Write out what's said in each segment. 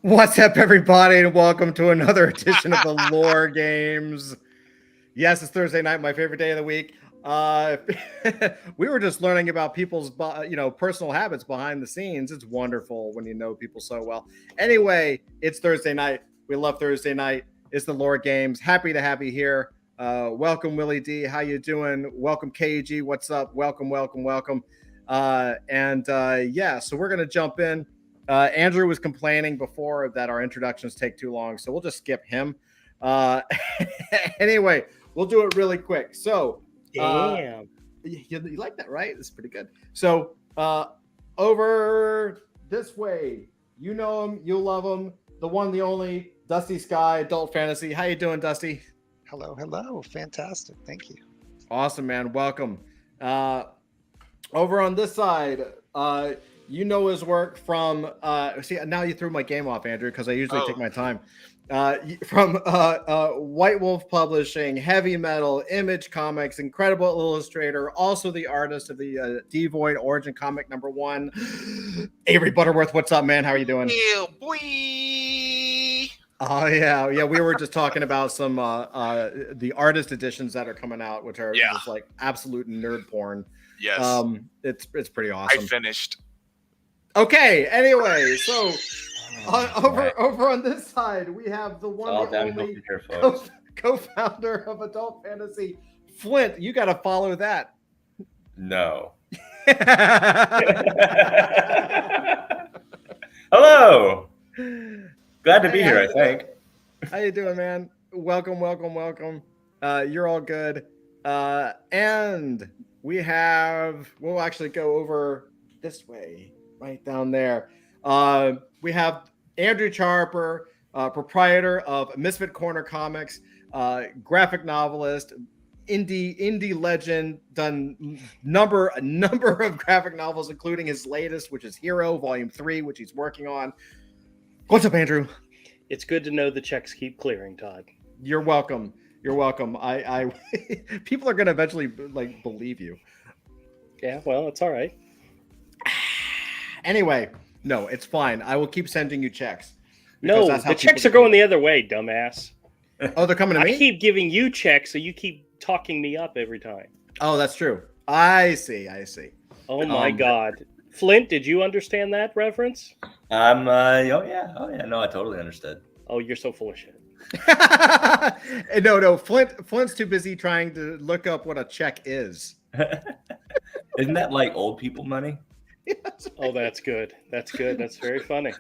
What's up, everybody, and welcome to another edition of the Lore Games. Yes, it's Thursday night, my favorite day of the week. We were just learning about people's, personal habits behind the scenes. It's wonderful when you know people so well. Anyway, it's Thursday night. We love Thursday night. It's the Lore Games. Happy to have you here. Welcome, Willie D. How you doing? Welcome, KG. What's up? Welcome. So we're gonna jump in. Andrew was complaining before that our introductions take too long, so we'll just skip him. Anyway, we'll do it really quick. So, damn, you like that, right? It's pretty good. So, over this way, you know him, you love him, the one, the only, Dusty Sky, Adult Fantasy. How you doing, Dusty? Hello. Fantastic. Thank you. Awesome, man. Welcome. Over on this side, you know his work from see, now you threw my game off, Andrew, because I usually take my time. From White Wolf Publishing, Heavy Metal, Image Comics, incredible illustrator, also the artist of the Devoid Origin comic #1. Avery Butterworth, what's up, man? How are you doing? Yeah, boy. Oh yeah. We were just talking about some the artist editions that are coming out, which are just like absolute nerd porn. Yes. It's pretty awesome. I finished. Okay, anyway, so over on this side, we have the one and only co-founder of Adult Fantasy, Flint. You got to follow that. No. Hello. Glad to be here, I think. How you doing, man? Welcome. You're all good. And we'll actually go over this way. Right down there. We have Andrew Charper, proprietor of Misfit Corner Comics, graphic novelist, indie legend, done a number of graphic novels, including his latest, which is Hero Volume 3, which he's working on. What's up, Andrew? It's good to know the checks keep clearing, Todd. You're welcome. I people are gonna eventually believe you. Yeah, well, it's all right. Anyway, no, it's fine. I will keep sending you checks. No, the checks are going the other way, dumbass. Oh, they're coming to me? I keep giving you checks, so you keep talking me up every time. Oh, that's true. I see. Oh my God. Flint, did you understand that reference? Oh yeah. No, I totally understood. Oh, you're so full of shit. No. Flint's too busy trying to look up what a check is. Isn't that like old people money? Yes. Oh, that's good. That's very funny.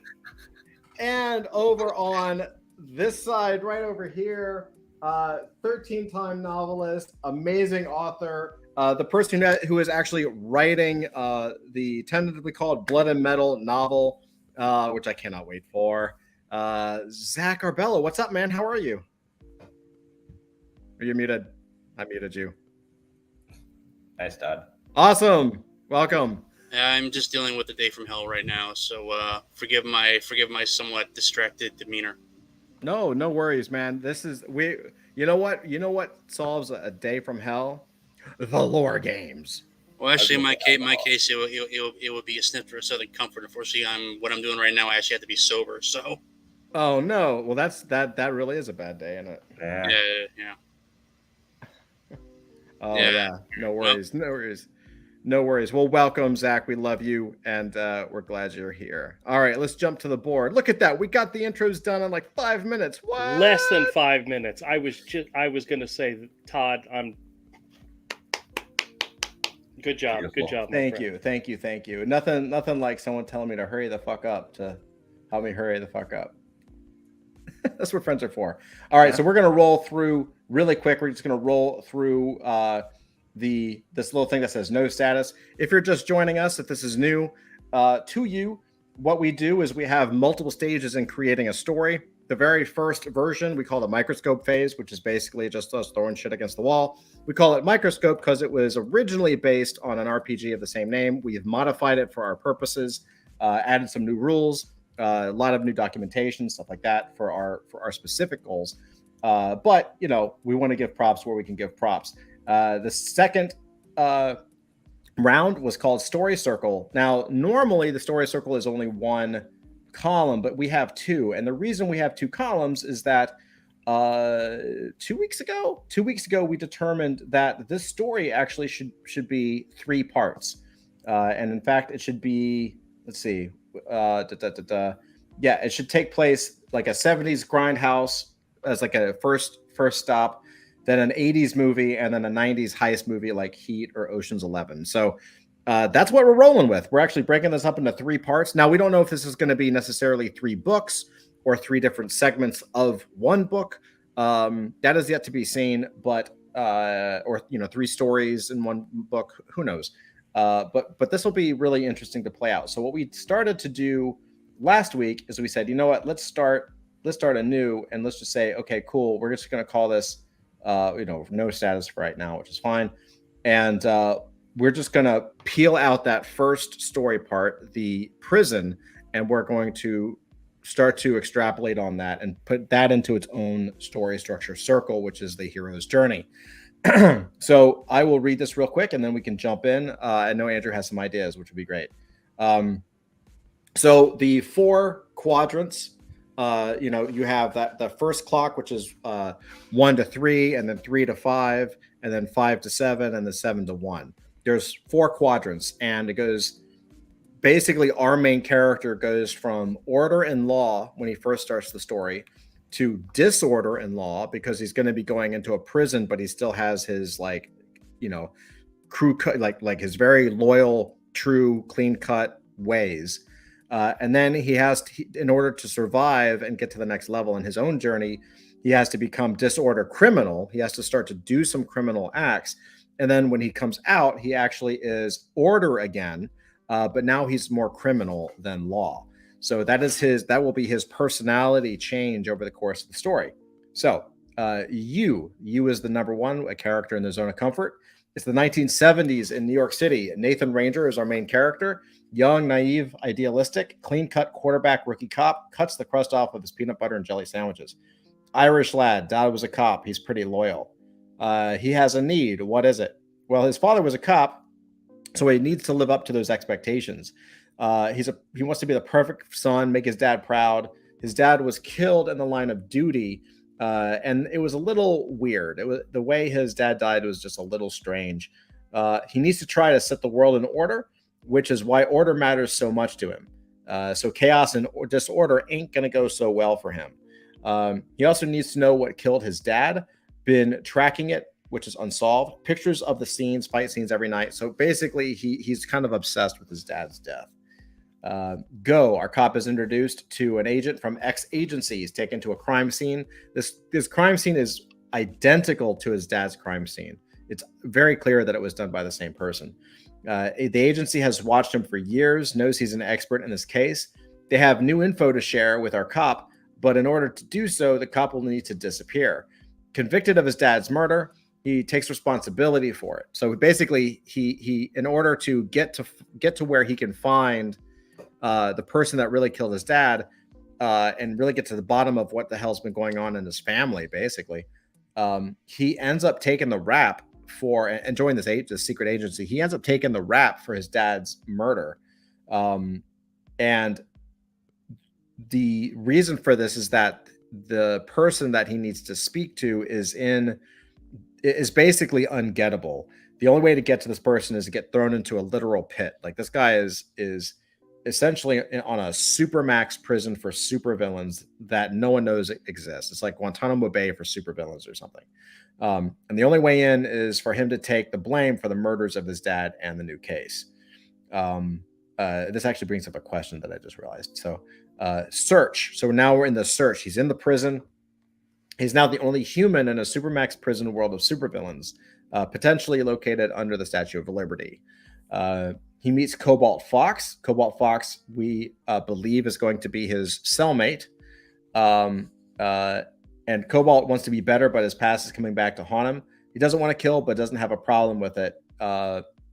And over on this side, right over here, 13-time novelist, amazing author, the person who is actually writing the tentatively called Blood and Metal novel, which I cannot wait for. Zach Arbello, what's up, man? How are you? Are you muted? I muted you. Nice, Todd. Awesome. Welcome. I'm just dealing with the day from hell right now, so forgive my somewhat distracted demeanor. No worries, man. You know what solves a day from hell? The Lore Games. Well, actually, in my case, it would be a sniff for a Southern Comfort. Unfortunately, what I'm doing right now, I actually have to be sober. So. Oh no! Well, that really is a bad day, isn't it? Yeah. Oh yeah. No worries. Well, welcome, Zach. We love you, and we're glad you're here. All right, let's jump to the board. Look at that. We got the intros done in like 5 minutes. What? Less than 5 minutes. I was going to say, Todd, good job. Beautiful. Good job. Thank you. Nothing like someone telling me to hurry the fuck up to help me hurry the fuck up. That's what friends are for. All right, so we're gonna roll through really quick. We're just gonna roll through this little thing that says no status. If you're just joining us, if this is new to you, what we do is we have multiple stages in creating a story. The very first version we call the microscope phase, which is basically just us throwing shit against the wall. We call it microscope because it was originally based on an RPG of the same name. We have modified it for our purposes, added some new rules, a lot of new documentation, stuff like that for our specific goals. But we want to give props where we can give props. The second round was called Story Circle. Now, normally the Story Circle is only one column, but we have two. And the reason we have two columns is that 2 weeks ago, we determined that this story actually should be 3 parts. And in fact, it should be, let's see, yeah, it should take place like a 70s grindhouse as like a first stop, then an 80s movie, and then a 90s heist movie like Heat or Ocean's 11. So that's what we're rolling with. We're actually breaking this up into 3 parts. Now, we don't know if this is going to be necessarily 3 books or 3 different segments of 1 book. That is yet to be seen, but or 3 stories in 1 book. Who knows? But this will be really interesting to play out. So what we started to do last week is we said, you know what, let's start anew, and let's just say, okay, cool, we're just going to call this no status for right now, which is fine. And we're just going to peel out that first story part, the prison, and we're going to start to extrapolate on that and put that into its own story structure circle, which is the hero's journey. So I will read this real quick and then we can jump in. I know Andrew has some ideas, which would be great. So the 4 quadrants, you have the first clock, which is 1 to 3, and then 3 to 5, and then 5 to 7, and then 7 to 1. There's 4 quadrants, and it goes, basically our main character goes from order and law when he first starts the story to disorder and law, because he's going to be going into a prison, but he still has his crew cut, like his very loyal, true, clean cut ways. And then he has to, in order to survive and get to the next level in his own journey, he has to become disorder criminal. He has to start to do some criminal acts. And then when he comes out, he actually is order again, but now he's more criminal than law. So that will be his personality change over the course of the story. So you is the number 1, a character in the zone of comfort. It's the 1970s in New York City. Nathan Ranger is our main character. Young, naive, idealistic, clean-cut quarterback rookie cop, cuts the crust off of his peanut butter and jelly sandwiches. Irish lad, dad was a cop. He's pretty loyal. He has a need. What is it? Well, his father was a cop, so he needs to live up to those expectations. He wants to be the perfect son, make his dad proud. His dad was killed in the line of duty, and it was a little weird. The way his dad died was just a little strange. He needs to try to set the world in order, which is why order matters so much to him. So chaos and disorder ain't going to go so well for him. He also needs to know what killed his dad, been tracking it, which is unsolved. Pictures of the scenes, fight scenes every night. So basically, he's kind of obsessed with his dad's death. Our cop is introduced to an agent from X agency. He's taken to a crime scene. This crime scene is identical to his dad's crime scene. It's very clear that it was done by the same person. The agency has watched him for years, knows he's an expert in this case. They have new info to share with our cop, but in order to do so, the cop will need to disappear. Convicted of his dad's murder, he takes responsibility for it. So basically, he in order to get to where he can find the person that really killed his dad, and really get to the bottom of what the hell's been going on in his family, basically, he ends up taking the rap for, and join this secret agency. He ends up taking the rap for his dad's murder. And the reason for this is that the person that he needs to speak to is basically ungettable. The only way to get to this person is to get thrown into a literal pit. Like, this guy is essentially on a supermax prison for supervillains that no one knows exists. It's like Guantanamo Bay for supervillains or something. And the only way in is for him to take the blame for the murders of his dad and the new case. This actually brings up a question that I just realized. So search. So now we're in the search. He's in the prison. He's now the only human in a supermax prison world of supervillains, potentially located under the Statue of Liberty. He meets Cobalt Fox. Cobalt Fox, we believe, is going to be his cellmate. And Cobalt wants to be better, but his past is coming back to haunt him. He doesn't want to kill, but doesn't have a problem with it.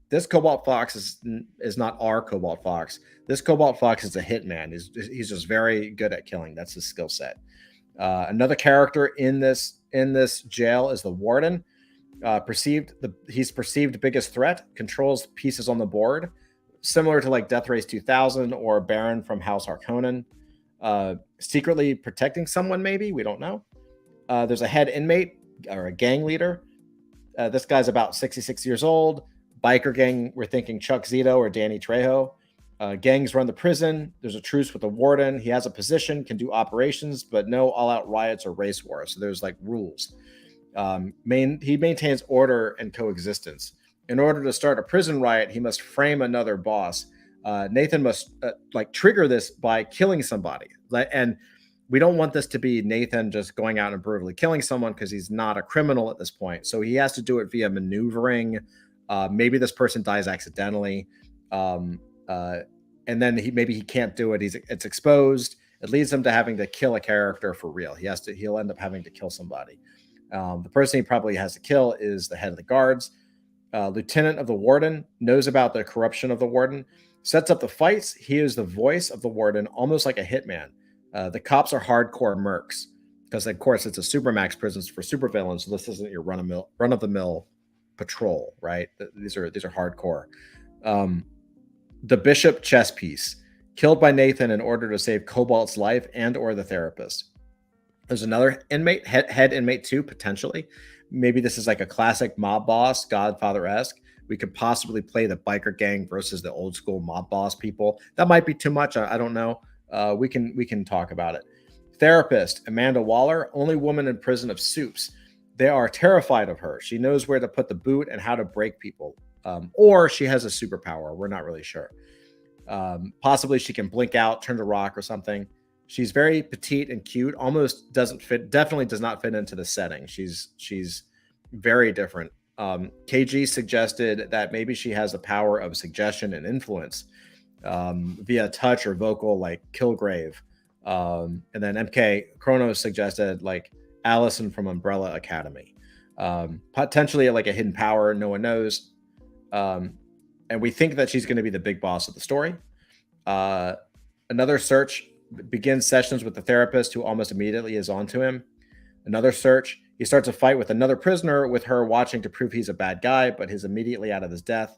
This Cobalt Fox is not our Cobalt Fox. This Cobalt Fox is a hitman. He's just very good at killing. That's his skill set. Another character in this jail is the Warden. He's perceived biggest threat, controls pieces on the board, similar to like Death Race 2000 or Baron from House Harkonnen. secretly protecting someone, maybe. We don't know. There's a head inmate or a gang leader. This guy's about 66 years old. Biker gang, we're thinking Chuck Zito or Danny Trejo. Gangs run the prison. There's a truce with the warden. He has a position, can do operations, but no all-out riots or race wars. So there's like rules. He maintains order and coexistence. In order to start a prison riot, he must frame another boss. Nathan must trigger this by killing somebody. And we don't want this to be Nathan just going out and brutally killing someone because he's not a criminal at this point. So he has to do it via maneuvering. Maybe this person dies accidentally. And then maybe he can't do it. It's exposed. It leads him to having to kill a character for real. He'll end up having to kill somebody. The person he probably has to kill is the head of the guards. Lieutenant of the warden knows about the corruption of the warden, sets up the fights. He is the voice of the warden, almost like a hitman. The cops are hardcore mercs because, of course, it's a supermax prison for supervillains. So this isn't your run-of-the-mill patrol, right? These are hardcore. The bishop chess piece, killed by Nathan in order to save Cobalt's life and or the therapist. There's another inmate, head inmate 2, potentially. Maybe this is like a classic mob boss, Godfather-esque. We could possibly play the biker gang versus the old school mob boss people. That might be too much. I don't know. We can talk about it. Therapist, Amanda Waller, only woman in prison of soups. They are terrified of her. She knows where to put the boot and how to break people. Or she has a superpower. We're not really sure. Possibly she can blink out, turn to rock or something. She's very petite and cute. Almost definitely does not fit into the setting. She's very different. KG suggested that maybe she has the power of suggestion and influence via touch or vocal, like Kilgrave. And then MK Chronos suggested like Allison from Umbrella Academy. Potentially like a hidden power, no one knows. And we think that she's going to be the big boss of the story. Another search begins sessions with the therapist, who almost immediately is onto him. Another search. He starts a fight with another prisoner, with her watching to prove he's a bad guy, but he's immediately out of his depth.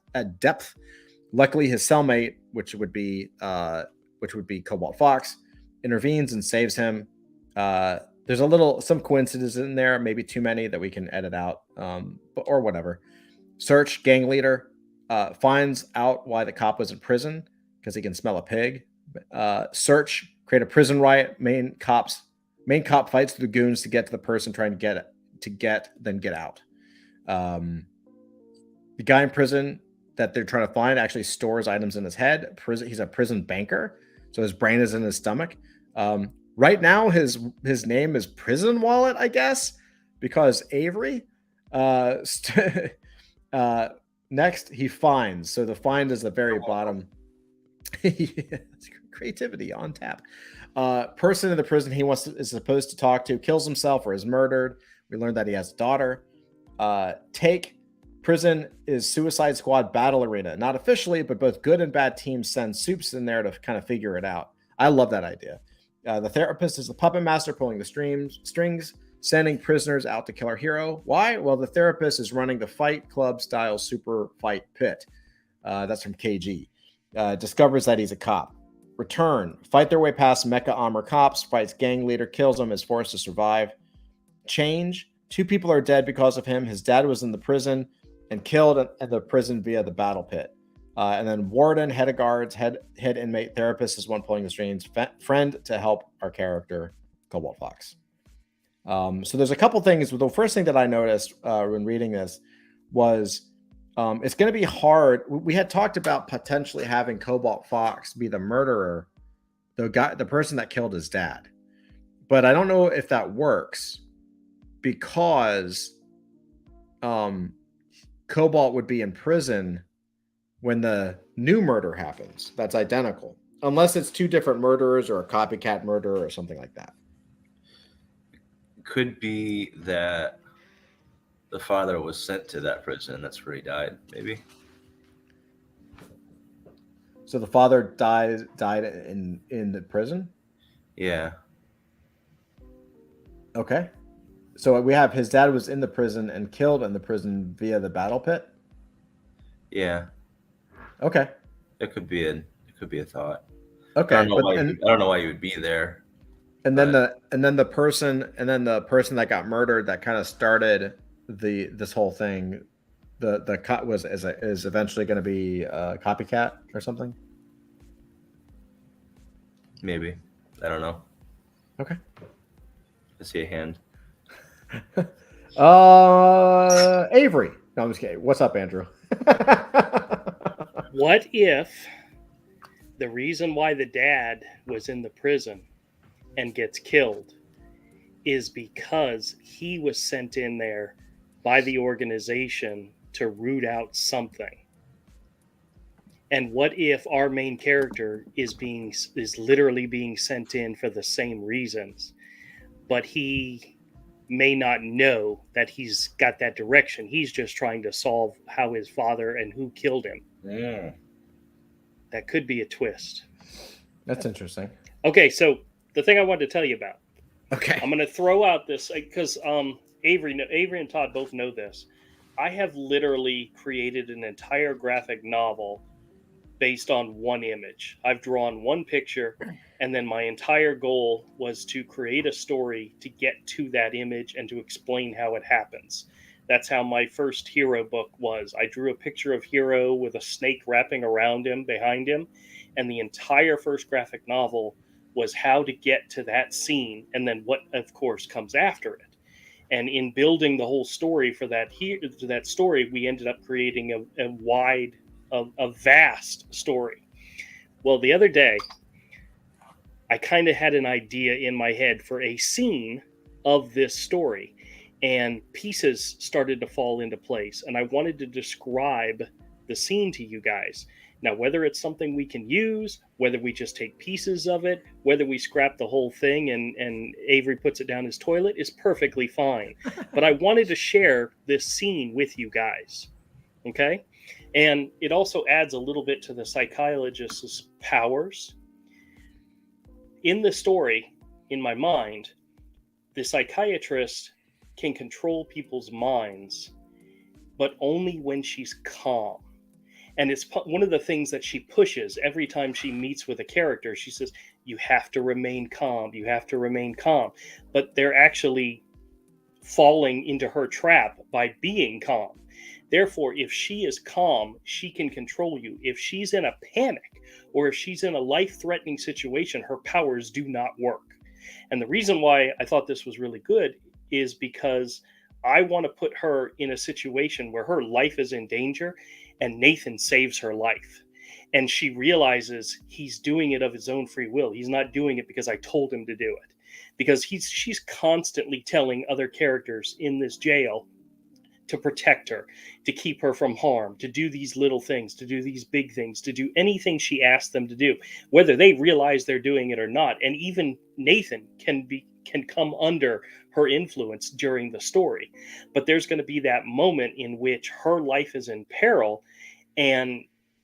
Luckily, his cellmate, which would be Cobalt Fox, intervenes and saves him. There's some coincidences in there, maybe too many that we can edit out, or whatever. Search, gang leader, finds out why the cop was in prison because he can smell a pig. Search, create a prison riot. Main cop fights the goons to get to the person trying to get out. The guy in prison that they're trying to find actually stores items in his head. He's a prison banker, so his brain is in his stomach. Right now, his name is Prison Wallet, I guess, because Avery. Next, he finds. So the find is the very bottom. Creativity on tap. Person in the prison he is supposed to talk to kills himself or is murdered. We learned that he has a daughter. Take prison is Suicide Squad battle arena. Not officially, but both good and bad teams send soups in there to kind of figure it out. I love that idea. The therapist is the puppet master pulling the strings, sending prisoners out to kill our hero. Why? Well, the therapist is running the Fight Club style super fight pit. That's from KG. Discovers that he's a cop. Return. Fight their way past mecha armor cops. Fights gang leader. Kills him. Is forced to survive. Change. 2 people are dead because of him. His dad was in the prison and killed at the prison via the battle pit. And then Warden, head of guards, head inmate, therapist is one pulling the strings. Friend to help our character, Cobalt Fox. So there's a couple things. The first thing that I noticed when reading this was it's going to be hard. We had talked about potentially having Cobalt Fox be the murderer, the person that killed his dad. But I don't know if that works because Cobalt would be in prison when the new murder happens. That's identical. Unless it's 2 different murderers or a copycat murderer or something like that. Could be that the father was sent to that prison. That's where he died, maybe. So the father died in the prison? Yeah. Okay. So we have his dad was in the prison and killed in the prison via the battle pit? Yeah. Okay. It could be a thought. Okay, I don't know why you would be there. And then the person that got murdered that kind of started this whole thing, the cut is eventually going to be a copycat or something. Maybe. I don't know. Okay. I see a hand. Avery. No, I'm just kidding. What's up, Andrew? What if the reason why the dad was in the prison and gets killed is because he was sent in there by the organization to root out something? And what if our main character is literally being sent in for the same reasons, but he may not know that he's got that direction? He's just trying to solve how his father and who killed him. Mm. That could be a twist. That's interesting. Okay, so the thing I wanted to tell you about. Okay. I'm going to throw out this because Avery and Todd both know this. I have literally created an entire graphic novel based on one image. I've drawn one picture, and then my entire goal was to create a story to get to that image and to explain how it happens. That's how my first Hero book was. I drew a picture of Hero with a snake wrapping around him, behind him, and the entire first graphic novel was how to get to that scene, and then what, of course, comes after it. And in building the whole story for that story, we ended up creating a vast story. Well, the other day, I kind of had an idea in my head for a scene of this story, and pieces started to fall into place. And I wanted to describe the scene to you guys. Now, whether it's something we can use, whether we just take pieces of it, whether we scrap the whole thing and Avery puts it down his toilet is perfectly fine. But I wanted to share this scene with you guys. Okay? And it also adds a little bit to the psychologist's powers. In the story, in my mind, the psychiatrist can control people's minds, but only when she's calm. And it's one of the things that she pushes every time she meets with a character. She says, you have to remain calm. You have to remain calm. But they're actually falling into her trap by being calm. Therefore, if she is calm, she can control you. If she's in a panic or if she's in a life-threatening situation, her powers do not work. And the reason why I thought this was really good is because I want to put her in a situation where her life is in danger and Nathan saves her life. And she realizes he's doing it of his own free will. He's not doing it because I told him to do it. Because she's constantly telling other characters in this jail to protect her, to keep her from harm, to do these little things, to do these big things, to do anything she asks them to do, whether they realize they're doing it or not. And even Nathan can come under her influence during the story. But there's going to be that moment in which her life is in peril and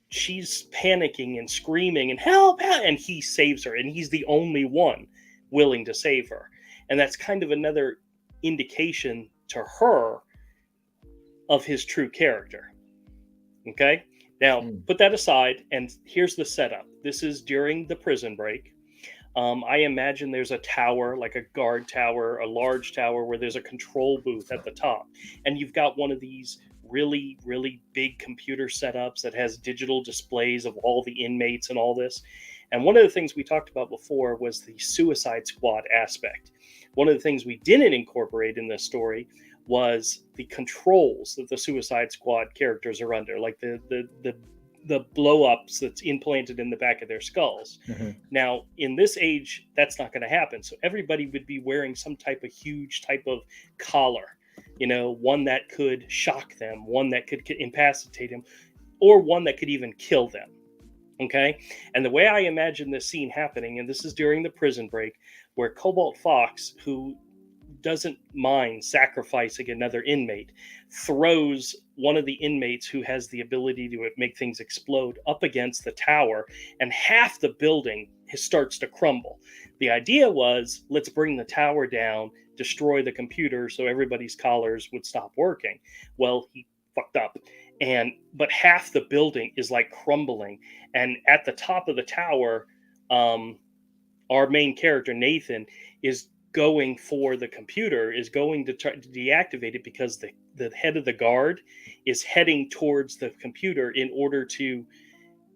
she's panicking and screaming and help, and he saves her, and he's the only one willing to save her. And that's kind of another indication to her of his true character. Okay? Now, put that aside, and here's the setup. This is during the prison break. I imagine there's a tower, like a guard tower, a large tower, where there's a control booth at the top. And you've got one of these really, really big computer setups that has digital displays of all the inmates and all this. And one of the things we talked about before was the Suicide Squad aspect. One of the things we didn't incorporate in this story was the controls that the Suicide Squad characters are under, like the blow-ups that's implanted in the back of their skulls. Mm-hmm. Now, in this age, that's not going to happen. So everybody would be wearing some type of huge type of collar, one that could shock them, one that could incapacitate them, or one that could even kill them. Okay? And the way I imagine this scene happening, and this is during the prison break, where Cobalt Fox, who doesn't mind sacrificing another inmate, throws one of the inmates who has the ability to make things explode up against the tower, and half the building starts to crumble. The idea was, let's bring the tower down, destroy the computer so everybody's collars would stop working. Well, he fucked up. But half the building is like crumbling, and at the top of the tower, our main character Nathan is going for the computer, is going to try to deactivate it because the head of the guard is heading towards the computer in order to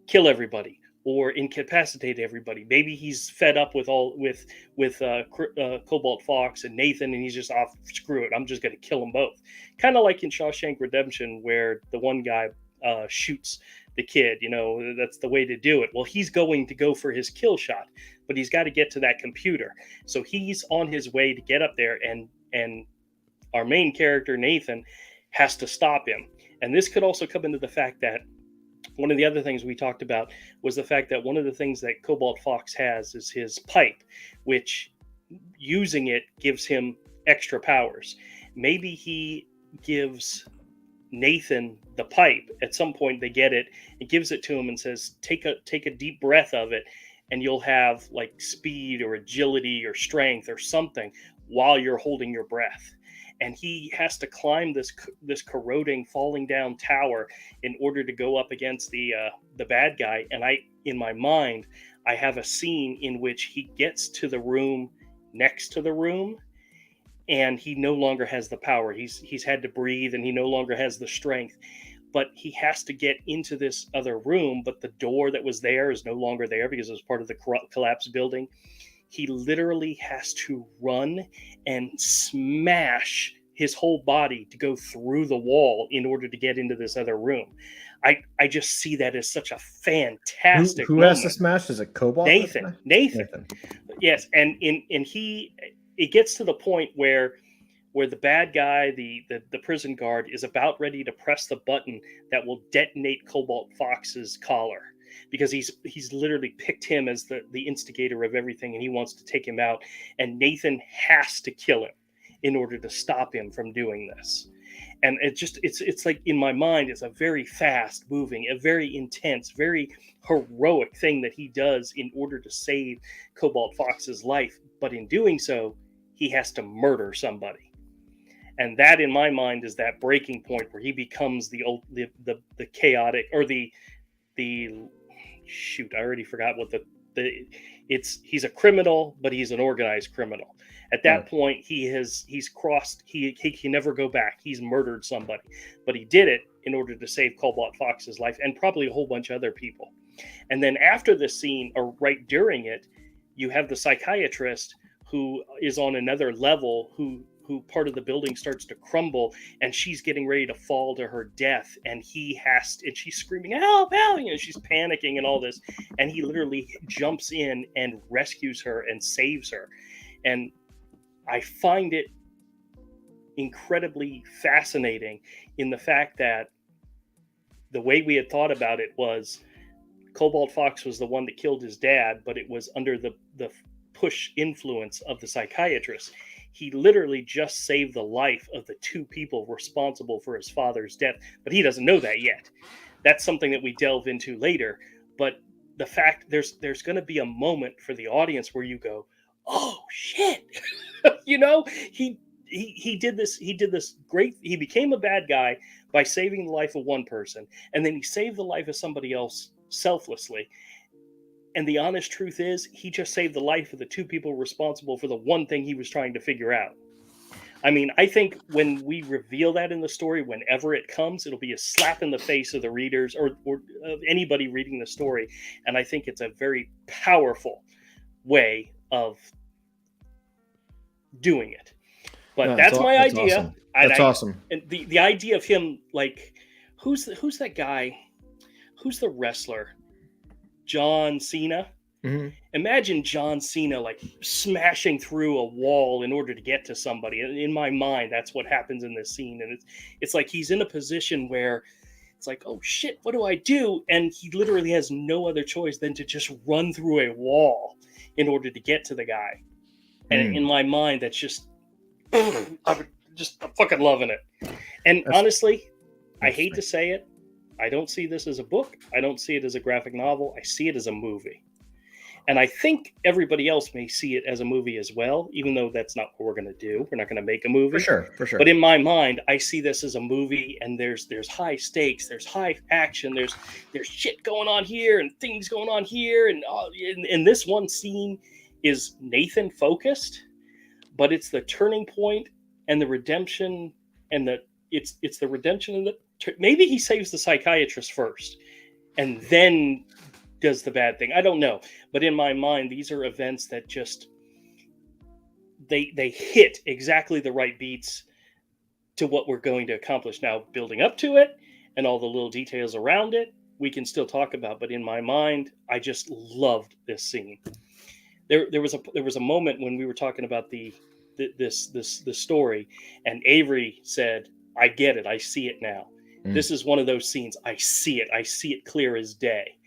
kill everybody or incapacitate everybody. Maybe he's fed up with Cobalt Fox and Nathan, and he's just off. Screw it, I'm just going to kill them both. Kind of like in Shawshank Redemption, where the one guy shoots the kid. That's the way to do it. Well, he's going to go for his kill shot, but he's got to get to that computer. So he's on his way to get up there, and our main character Nathan has to stop him. And this could also come into the fact that one of the other things we talked about was the fact that one of the things that Cobalt Fox has is his pipe, which using it gives him extra powers. Maybe he gives Nathan the pipe. At some point they get it, and gives it to him and says, take a deep breath of it, and you'll have like speed or agility or strength or something while you're holding your breath. And he has to climb this corroding, falling down tower in order to go up against the bad guy. And in my mind, I have a scene in which he gets to the room next to the room, and he no longer has the power. He's had to breathe, and he no longer has the strength. But he has to get into this other room, but the door that was there is no longer there because it was part of the collapsed building. He literally has to run and smash his whole body to go through the wall in order to get into this other room. I just see that as such a fantastic Who moment. has to smash? Is it Cobalt? Nathan. Yes, and it gets to the point where the bad guy, the prison guard, is about ready to press the button that will detonate Cobalt Fox's collar, because he's literally picked him as the instigator of everything, and he wants to take him out, and Nathan has to kill him in order to stop him from doing this. And it's like, in my mind, it's a very fast moving, a very intense, very heroic thing that he does in order to save Cobalt Fox's life. But in doing so, he has to murder somebody. And that, in my mind, is that breaking point where he becomes the chaotic, or the shoot, I already forgot what he's a criminal, but he's an organized criminal. At that point, he's crossed, he can never go back. He's murdered somebody, but he did it in order to save Cobalt Fox's life and probably a whole bunch of other people. And then after the scene, or right during it, you have the psychiatrist who is on another level, who part of the building starts to crumble, and she's getting ready to fall to her death, and she's screaming, help, help, and she's panicking and all this, and he literally jumps in and rescues her and saves her. And I find it incredibly fascinating in the fact that the way we had thought about it was Cobalt Fox was the one that killed his dad, but it was under the push influence of the psychiatrist. He literally just saved the life of the two people responsible for his father's death, but he doesn't know that yet. That's something that we delve into later. But the fact there's going to be a moment for the audience where you go, oh shit, he did this great. He became a bad guy by saving the life of one person, and then he saved the life of somebody else selflessly. And the honest truth is, he just saved the life of the two people responsible for the one thing he was trying to figure out. I mean, I think when we reveal that in the story, whenever it comes, it'll be a slap in the face of the readers or of anybody reading the story. And I think it's a very powerful way of doing it. But that's my idea. Awesome. That's awesome. And the idea of him, like, who's that guy? Who's the wrestler? John Cena. Mm-hmm. Imagine John Cena like smashing through a wall in order to get to somebody. In my mind, that's what happens in this scene, and it's like he's in a position where it's like, oh shit, what do I do? And he literally has no other choice than to just run through a wall in order to get to the guy. And in my mind, that's just I'm fucking loving it. And honestly, I hate to say it, I don't see this as a book. I don't see it as a graphic novel. I see it as a movie. And I think everybody else may see it as a movie as well, even though that's not what we're going to do. We're not going to make a movie. For sure, for sure. But in my mind, I see this as a movie, and there's high stakes, there's high action, there's shit going on here and things going on here, and this one scene is Nathan focused, but it's the turning point and the redemption, and it's the redemption and maybe he saves the psychiatrist first, and then does the bad thing. I don't know, but in my mind, these are events that just they hit exactly the right beats to what we're going to accomplish. Now, building up to it and all the little details around it, we can still talk about. But in my mind, I just loved this scene. There was a moment when we were talking about the story, and Avery said, "I get it. I see it now." This is one of those scenes. I see it. I see it clear as day.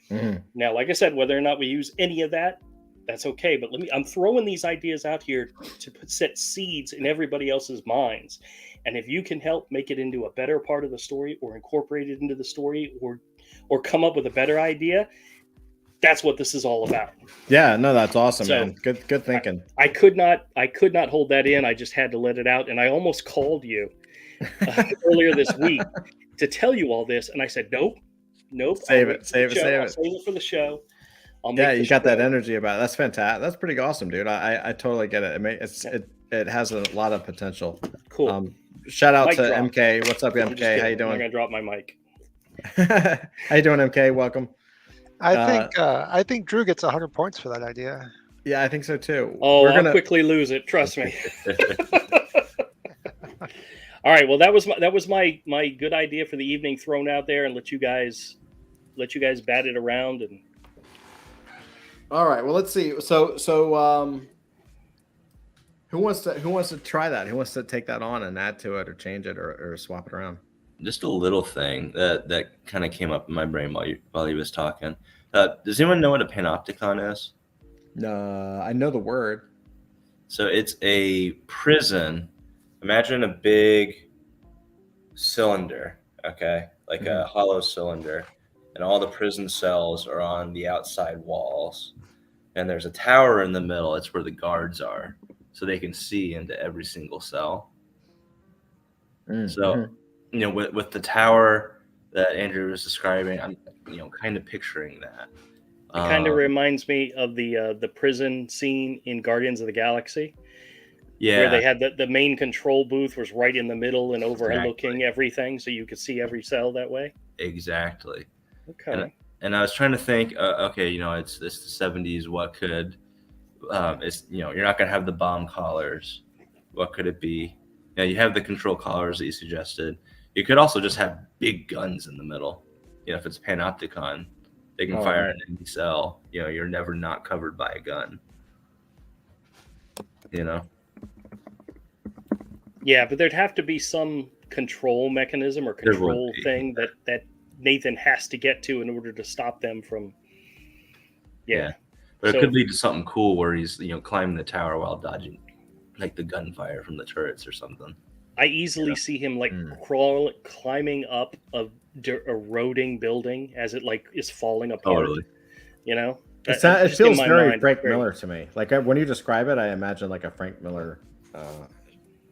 Now, like I said, whether or not we use any of that, that's okay. But I'm throwing these ideas out here to set seeds in everybody else's minds. And if you can help make it into a better part of the story, or incorporate it into the story, or come up with a better idea, that's what this is all about. Yeah, no, that's awesome, So, man. Good thinking. I could not hold that in. I just had to let it out. And I almost called you earlier this week to tell you all this. And I said, nope. Save I'll it for the show. Yeah, you got that energy about it. That's fantastic. That's pretty awesome, dude. I totally get it. It has a lot of potential. Cool. Shout out Mic to drop. MK. What's up, I'm just MK? kidding. How you I'm doing? gonna drop my mic. How you doing, MK? Welcome. I think Drew gets 100 points for that idea. Yeah, I think so too. Oh, I'll quickly lose it. Trust me. All right. Well, that was my good idea for the evening, thrown out there, and let you guys bat it around. And all right. Well, let's see. So who wants to try that? Who wants to take that on and add to it, or change it, or swap it around? Just a little thing that kind of came up in my brain while he was talking. Does anyone know what a panopticon is? I know the word. So it's a prison. Imagine a big cylinder, okay? Like a hollow cylinder. And all the prison cells are on the outside walls. And there's a tower in the middle. It's where the guards are. So they can see into every single cell. So, with the tower that Andrew was describing, I'm, kind of picturing that. it kind of reminds me of the prison scene in Guardians of the Galaxy. Yeah. Where they had the main control booth was right in the middle and overlooking everything, so you could see every cell that way. Exactly. Okay. And I was trying to think, it's the 70s. What could, you're not going to have the bomb collars. What could it be? You have the control collars that you suggested. You could also just have big guns in the middle. If it's Panopticon, they can fire in any cell. You're never not covered by a gun. Yeah, but there'd have to be some control mechanism or control thing that Nathan has to get to in order to stop them from. Yeah. But it could lead to something cool where he's, climbing the tower while dodging, like the gunfire from the turrets or something. I easily see him climbing up a eroding building as it is falling apart. Totally. It feels very Frank Miller to me. Like when you describe it, I imagine like a Frank Miller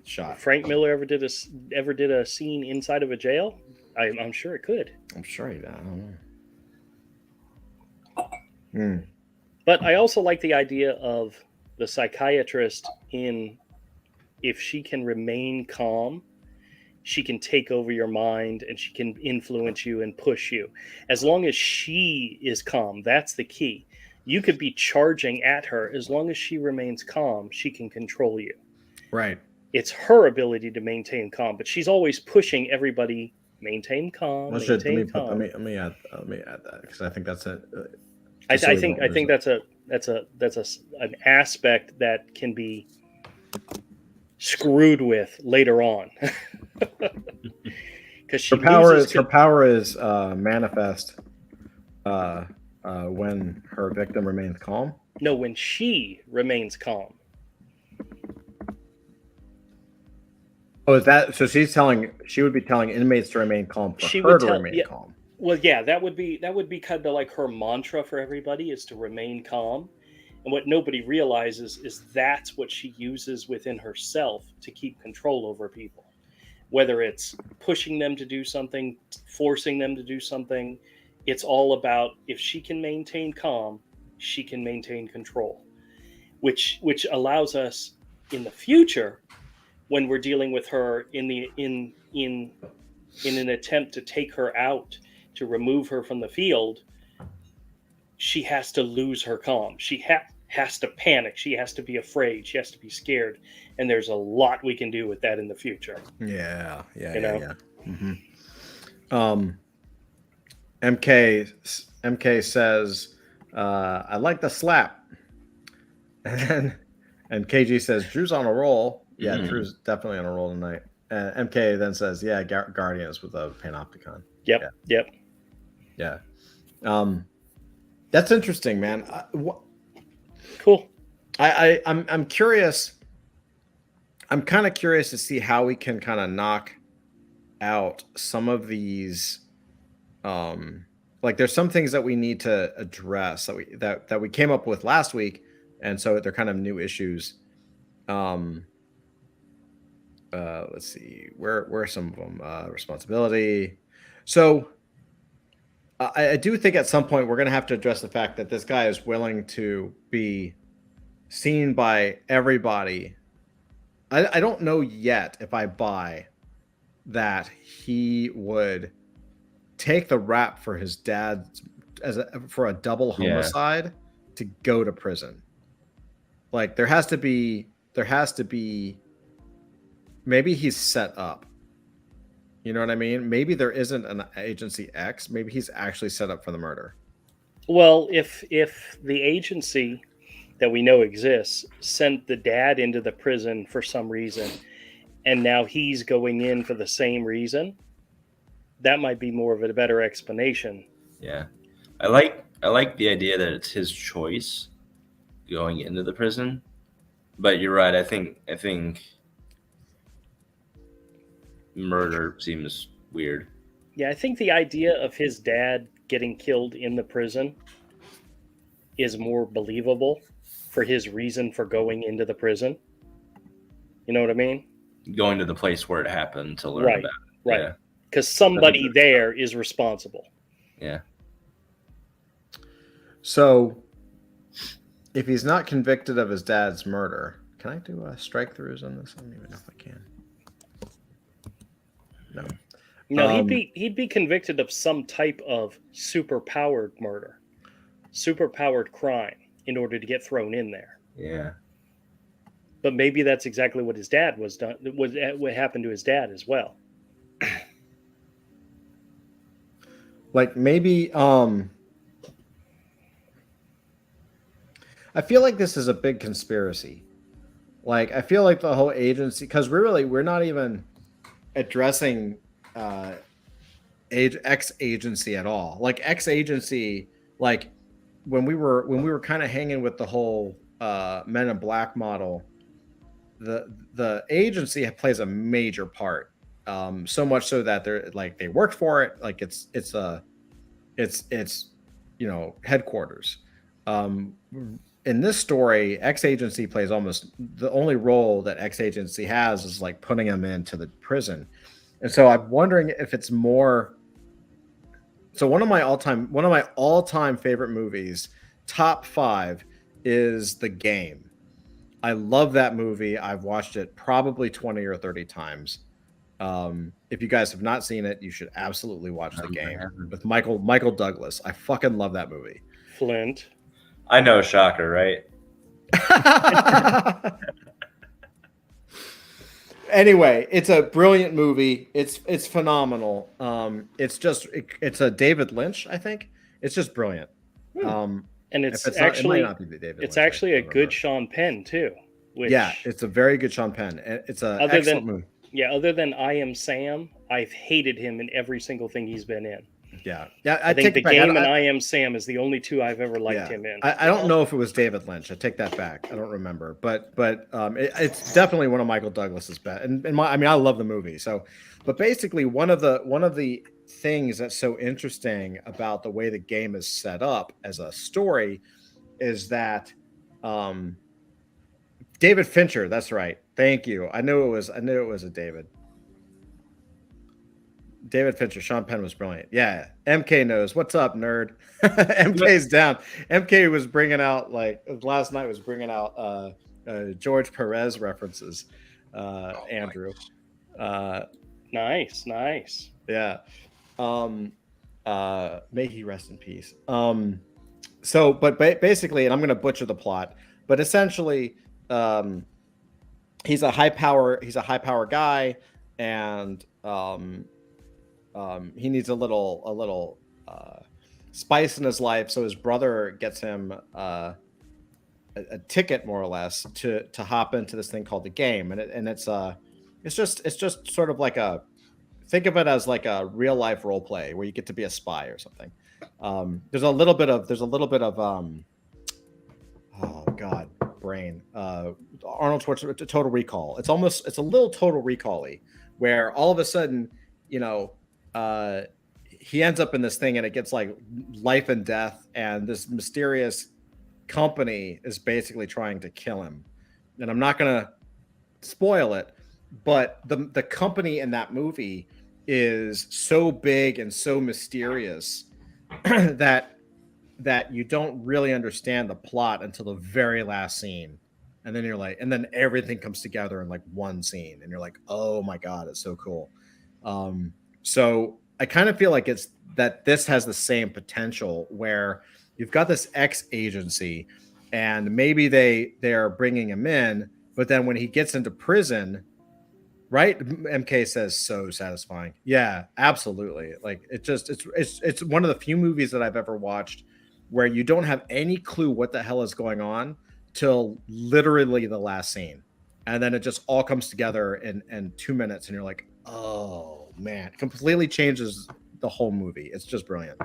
shot. Frank Miller ever did a scene inside of a jail? I'm sure it could. I'm sure he did. I don't know. But I also like the idea of the psychiatrist if she can remain calm, she can take over your mind and she can influence you and push you. As long as she is calm, that's the key. You could be charging at her. As long as she remains calm, she can control you. Right. It's her ability to maintain calm, but she's always pushing everybody maintain calm. Let me add that because I think that's it. I think that's an aspect that can be screwed with later on. Because her power is manifest when her victim remains calm. No, when she remains calm. Oh, is that so? She would be telling inmates to remain calm for her to remain calm. Well, yeah, that would be kind of like her mantra for everybody is to remain calm. And what nobody realizes is that's what she uses within herself to keep control over people. Whether it's pushing them to do something, forcing them to do something, it's all about if she can maintain calm, she can maintain control, which allows us in the future, when we're dealing with her in an attempt to take her out, to remove her from the field, she has to lose her calm. She has to panic. She has to be afraid. She has to be scared. And there's a lot we can do with that in the future. Yeah. Mm-hmm. MK says, I like the slap. And KG says, Drew's on a roll. Yeah, Drew's definitely on a roll tonight. And MK then says, yeah, Guardians with a Panopticon. Yep. Yeah. That's interesting, man. Cool. I'm curious. I'm kind of curious to see how we can kind of knock out some of these. Like there's some things that we need to address that we came up with last week, and so they're kind of new issues. Let's see, where are some of them? Responsibility. So I do think at some point we're going to have to address the fact that this guy is willing to be seen by everybody. I don't know yet if I buy that he would take the rap for his dad for a double homicide to go to prison. Like there has to be maybe he's set up. You know what I mean? Maybe there isn't an agency X. Maybe he's actually set up for the murder. Well, if the agency that we know exists sent the dad into the prison for some reason, and now he's going in for the same reason, that might be more of a better explanation. Yeah. I like the idea that it's his choice going into the prison. But you're right, I think murder seems weird. Yeah, I think the idea of his dad getting killed in the prison is more believable for his reason for going into the prison. You know what I mean? Going to the place where it happened to learn Right, about it. right. Yeah. Because somebody there is responsible. Yeah. So if he's not convicted of his dad's murder, can I do strike throughs on this? I don't even know if I can. No. No, he'd be convicted of some type of superpowered murder, superpowered crime in order to get thrown in there. Yeah. But maybe that's exactly what his dad was done. What happened to his dad as well. Like maybe I feel like this is a big conspiracy. Like I feel like the whole agency, because we're not even addressing X agency at all. Like X agency, like when we were kind of hanging with the whole Men in Black model, the agency plays a major part. So much so that they're like they work for it. Like it's you know, headquarters. In this story, X agency plays almost the only role that X agency has is like putting him into the prison. And so I'm wondering if it's more. So one of my all-time favorite movies, top 5, is The Game. I love that movie. I've watched it probably 20 or 30 times. If you guys have not seen it, you should absolutely watch The Game with Michael Douglas. I fucking love that movie. Flint. I know, shocker, right? Anyway, it's a brilliant movie. It's phenomenal. It's a David Lynch, I think. It's just brilliant. And it's actually a good Sean Penn too. Which, yeah, it's a very good Sean Penn. It's an excellent movie. Yeah, other than I Am Sam, I've hated him in every single thing he's been in. Yeah. I think The Game and I Am Sam is the only two I've ever liked him in. I don't know if it was David Lynch. I take that back. I don't remember, but it's definitely one of Michael Douglas's best. And I love the movie. So, but basically one of the things that's so interesting about the way The Game is set up as a story is that David Fincher. That's right. Thank you. I knew it was a David. David Fincher. Sean Penn was brilliant. Yeah. MK knows. What's up, nerd? MK's down. MK was bringing out last night was bringing out George Perez references. Andrew. Nice. Yeah. May he rest in peace. So, but basically, and I'm going to butcher the plot, but essentially, he's a high power guy, and he needs a little spice in his life. So his brother gets him a ticket, more or less, to hop into this thing called the game, and it's just sort of like think of it as like a real life role play where you get to be a spy or something. There's a little bit of oh god, brain. Arnold Schwarzenegger, Total Recall. It's a little Total Recall-y, where all of a sudden, he ends up in this thing and it gets like life and death, and this mysterious company is basically trying to kill him. And I'm not gonna spoil it, but the company in that movie is so big and so mysterious that you don't really understand the plot until the very last scene. And then you're like, and then everything comes together in like one scene, and you're like, oh my god, it's so cool. So I kind of feel like it's that this has the same potential, where you've got this X agency, and maybe they're bringing him in, but then when he gets into prison, right? MK says so satisfying. Yeah, absolutely. Like it's one of the few movies that I've ever watched where you don't have any clue what the hell is going on till literally the last scene, and then it just all comes together in 2 minutes, and you're like, oh man, it completely changes the whole movie. It's just brilliant.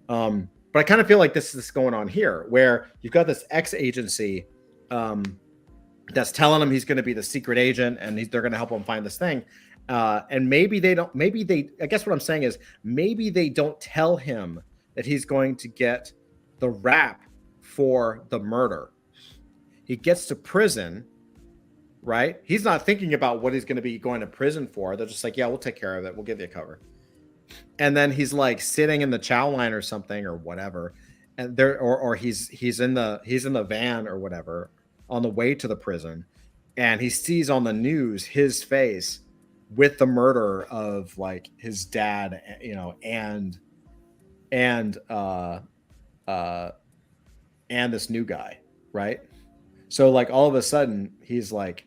But I kind of feel like this is going on here, where you've got this X agency that's telling him he's going to be the secret agent, and they're going to help him find this thing. And I guess what I'm saying is maybe they don't tell him that he's going to get the rap for the murder. He gets to prison, right? He's not thinking about what he's going to be going to prison for. They're just like, yeah, we'll take care of it. We'll give you a cover. And then he's like sitting in the chow line or something or whatever. And he's in the van or whatever on the way to the prison. And he sees on the news his face with the murder of like his dad, and this new guy, right? So like all of a sudden he's like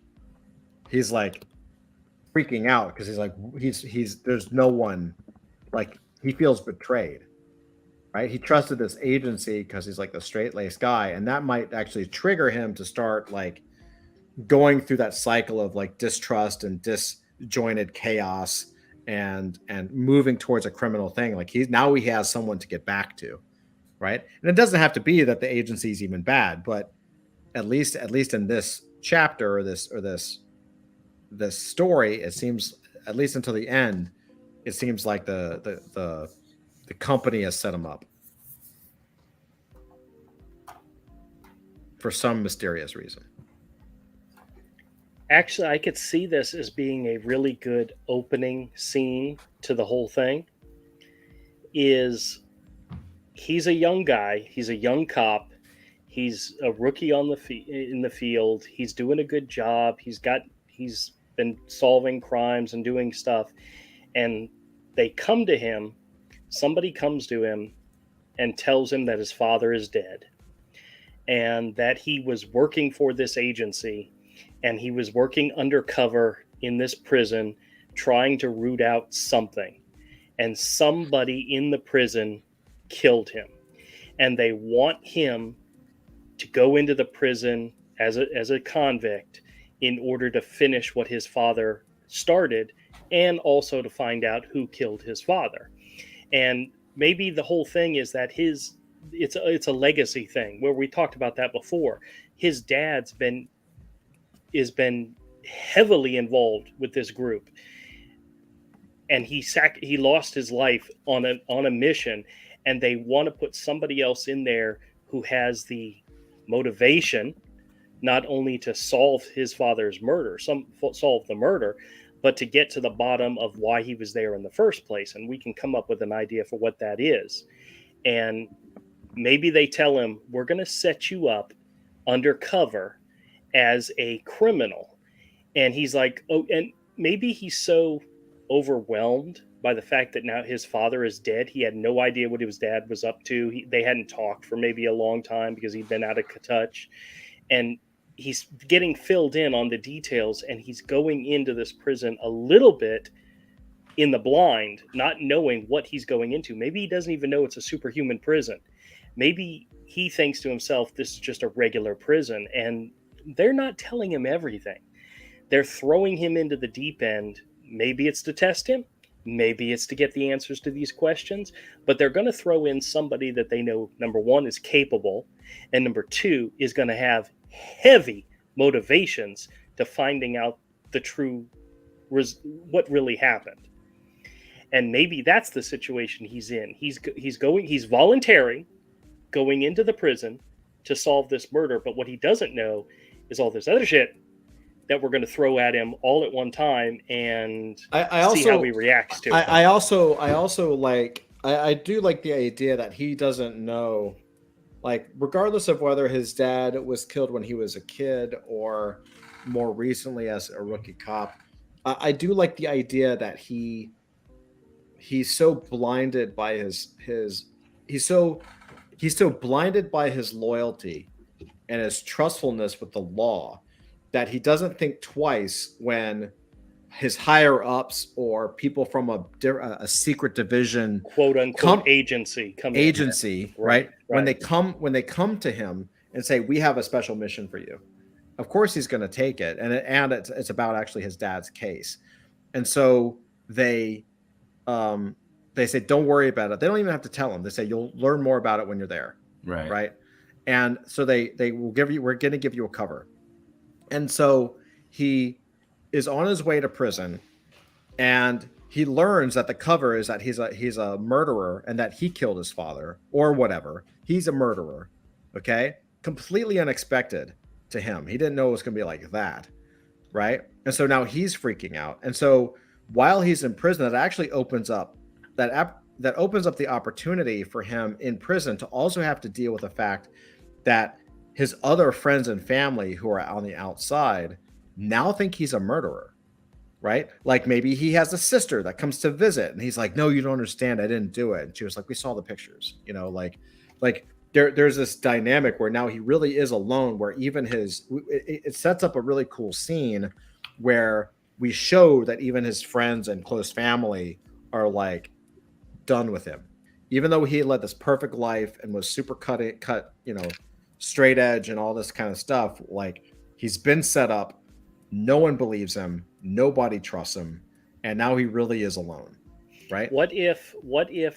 freaking out because he's like there's no one, like he feels betrayed, right? He trusted this agency because he's like the straight-laced guy, and that might actually trigger him to start like going through that cycle of like distrust and disjointed chaos and moving towards a criminal thing. Like he has someone to get back to, right? And it doesn't have to be that the agency is even bad, but at least in this chapter or this story, it seems, at least until the end, it seems like the company has set him up for some mysterious reason. Actually, I could see this as being a really good opening scene to the whole thing. He's a young guy. He's a young cop. He's a rookie in the field. He's doing a good job. He's been solving crimes and doing stuff. And somebody comes to him and tells him that his father is dead, and that he was working for this agency, and he was working undercover in this prison trying to root out something, and somebody in the prison killed him, and they want him to go into the prison as a convict in order to finish what his father started, and also to find out who killed his father. And maybe the whole thing is that it's a legacy thing, where we talked about that before. His dad's been heavily involved with this group, and he lost his life on a mission, and they want to put somebody else in there who has the motivation not only to solve his father's murder, solve the murder, but to get to the bottom of why he was there in the first place. And we can come up with an idea for what that is. And maybe they tell him, we're going to set you up undercover as a criminal. And he's like, oh, and maybe he's so overwhelmed by the fact that now his father is dead. He had no idea what his dad was up to. They hadn't talked for maybe a long time because he'd been out of touch. And he's getting filled in on the details, and he's going into this prison a little bit in the blind, not knowing what he's going into. Maybe he doesn't even know it's a superhuman prison. Maybe he thinks to himself, this is just a regular prison, and they're not telling him everything. They're throwing him into the deep end. Maybe it's to test him. Maybe it's to get the answers to these questions, but they're going to throw in somebody that they know, number one, is capable, and number two, is going to have heavy motivations to finding out the true, what really happened. And maybe that's the situation he's in. He's volunteering, going into the prison to solve this murder, but what he doesn't know is all this other shit that we're going to throw at him all at one time, and see how he reacts to it. I also like, I do like the idea that he doesn't know, like, regardless of whether his dad was killed when he was a kid or more recently as a rookie cop. I do like the idea that he's so blinded by he's so blinded by his loyalty and his trustfulness with the law that he doesn't think twice when his higher ups or people from a secret division, quote unquote, agency, right? When they come to him and say, we have a special mission for you, of course he's going to take it. And it's about actually his dad's case. And so they say, don't worry about it. They don't even have to tell him. They say, you'll learn more about it when you're there. Right. And so they will we're going to give you a cover. And so he is on his way to prison, and he learns that the cover is that he's a murderer and that he killed his father or whatever. He's a murderer. Okay. Completely unexpected to him. He didn't know it was going to be like that. Right. And so now he's freaking out. And so while he's in prison, that actually opens up that opens up the opportunity for him in prison to also have to deal with the fact that his other friends and family who are on the outside now think he's a murderer, right? Like maybe he has a sister that comes to visit and he's like, no, you don't understand. I didn't do it. And she was like, we saw the pictures, like there's this dynamic where now he really is alone, where even it sets up a really cool scene where we show that even his friends and close family are like done with him, even though he led this perfect life and was super cut, straight edge and all this kind of stuff. Like, he's been set up. No one believes him. Nobody trusts him. And now he really is alone. Right. What if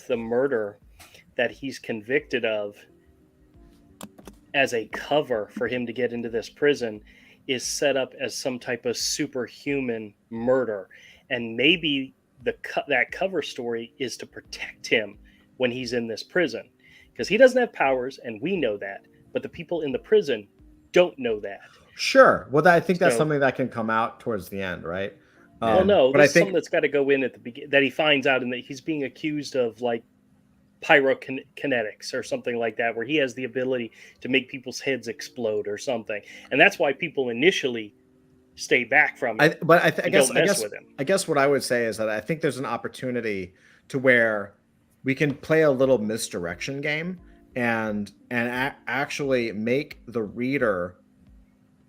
the murder that he's convicted of as a cover for him to get into this prison is set up as some type of superhuman murder? And maybe that cover story is to protect him when he's in this prison, because he doesn't have powers, and we know that. But the people in the prison don't know that. Sure. Well, I think that's something that can come out towards the end, right? Well, no, but I think something that's got to go in at the beginning, that he finds out, and that he's being accused of like pyrokinetics or something like that, where he has the ability to make people's heads explode or something, and that's why people initially stay back from it. I guess what I would say is that I think there's an opportunity to where we can play a little misdirection game and actually make the reader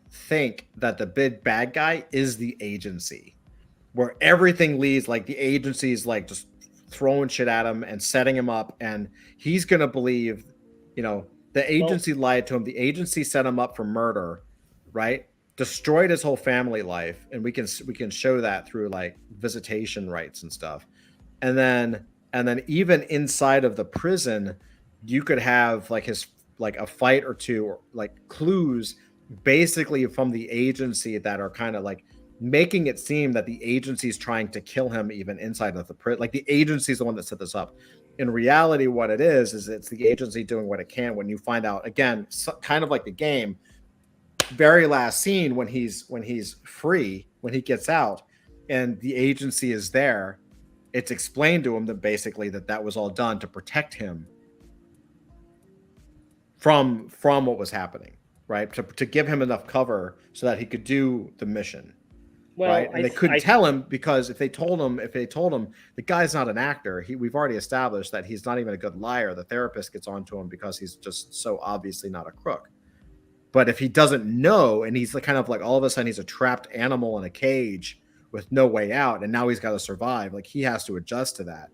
think that the big bad guy is the agency, where everything leads, like the agency is like just throwing shit at him and setting him up, and he's gonna believe, the agency lied to him. The agency set him up for murder, right? Destroyed his whole family life, and we can show that through like visitation rights and stuff, and then even inside of the prison, you could have like a fight or two, or like clues basically from the agency that are kind of like making it seem that the agency is trying to kill him even inside of the prison. Like the agency is the one that set this up. In reality, what it is it's the agency doing what it can. When you find out, again, kind of like the game, very last scene when he's free, when he gets out, and the agency is there, it's explained to him that basically that was all done to protect him from what was happening, right? To give him enough cover so that he could do the mission. Well, right? And they couldn't tell him, because if they told him the guy's not an actor, we've already established that he's not even a good liar. The therapist gets onto him because he's just so obviously not a crook. But if he doesn't know, and he's kind of like all of a sudden he's a trapped animal in a cage with no way out, and now he's got to survive, like he has to adjust to that,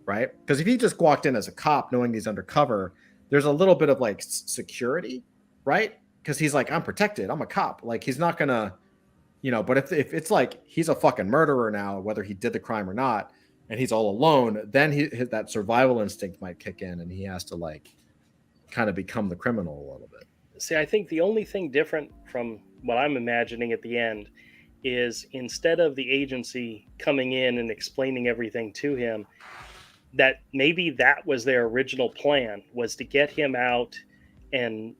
right? Because if he just walked in as a cop knowing he's undercover, there's a little bit of like security, right? Because he's like, I'm protected, I'm a cop. Like he's not gonna, but if it's like he's a fucking murderer now, whether he did the crime or not, and he's all alone, then that survival instinct might kick in, and he has to like kind of become the criminal a little bit. See, I think the only thing different from what I'm imagining at the end is, instead of the agency coming in and explaining everything to him, that maybe that was their original plan, was to get him out and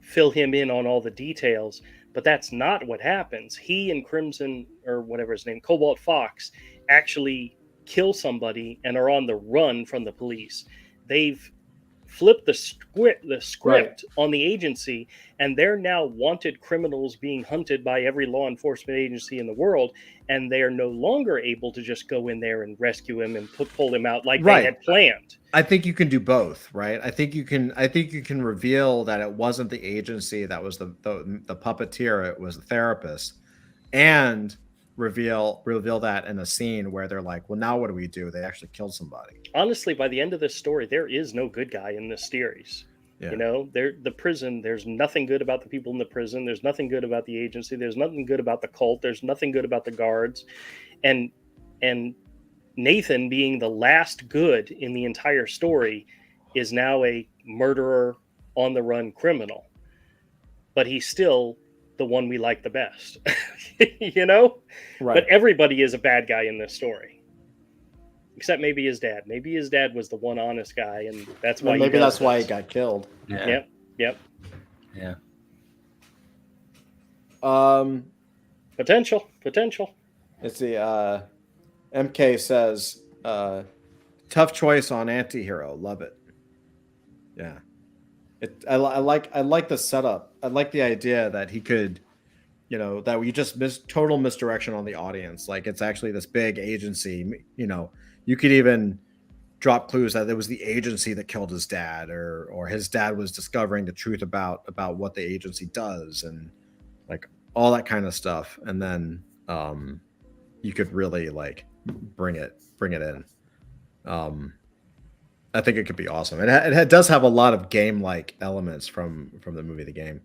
fill him in on all the details. But that's not what happens. He and Crimson, or whatever his name, Cobalt Fox, actually kill somebody and are on the run from the police. They've flipped the script Right. on the agency, and they're now wanted criminals being hunted by every law enforcement agency in the world, and they are no longer able to just go in there and rescue him and pull him out like Right. they had planned. I think you can do both, right? I think you can reveal that it wasn't the agency that was the puppeteer, it was the therapist, and reveal that in a scene where they're like, well, now what do we do? They actually killed somebody. Honestly, by the end of this story, there is no good guy in this series. Yeah. The prison, there's nothing good about the people in the prison. There's nothing good about the agency. There's nothing good about the cult. There's nothing good about the guards. And Nathan, being the last good in the entire story, is now a murderer, on the run criminal. But he's still the one we like the best. Right. But everybody is a bad guy in this story, except maybe his dad. Maybe his dad was the one honest guy, and that's why maybe that's why he got killed. Yeah. Yep. Yeah. Potential. It's the MK says, tough choice on anti-hero. Love it. Yeah. I like the setup. I like the idea that he could, that we just total misdirection on the audience. Like it's actually this big agency. You could even drop clues that it was the agency that killed his dad, or his dad was discovering the truth about what the agency does, and like all that kind of stuff. And then you could really like bring it in. I think it could be awesome. It does have a lot of game-like elements from the movie The Game.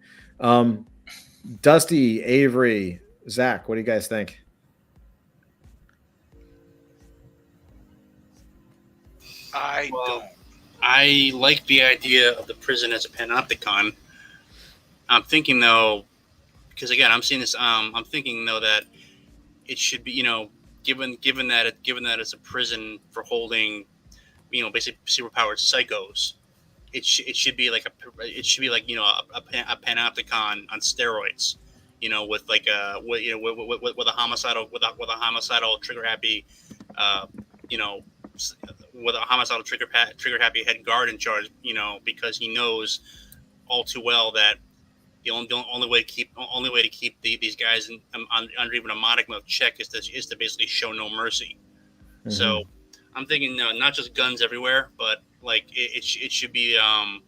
Dusty, Avery, Zach, what do you guys think? I like the idea of the prison as a panopticon. I'm thinking though, because again, I'm seeing this. I'm thinking though that it should be, given that it's a prison for holding, basically superpowered psychos. It should be like a panopticon on steroids. With like with a homicidal trigger happy, with a homicidal trigger happy head guard in charge. Because he knows all too well that the only way to keep these guys under even a modicum of check is to basically show no mercy. Mm-hmm. So I'm thinking not just guns everywhere, but like it should be I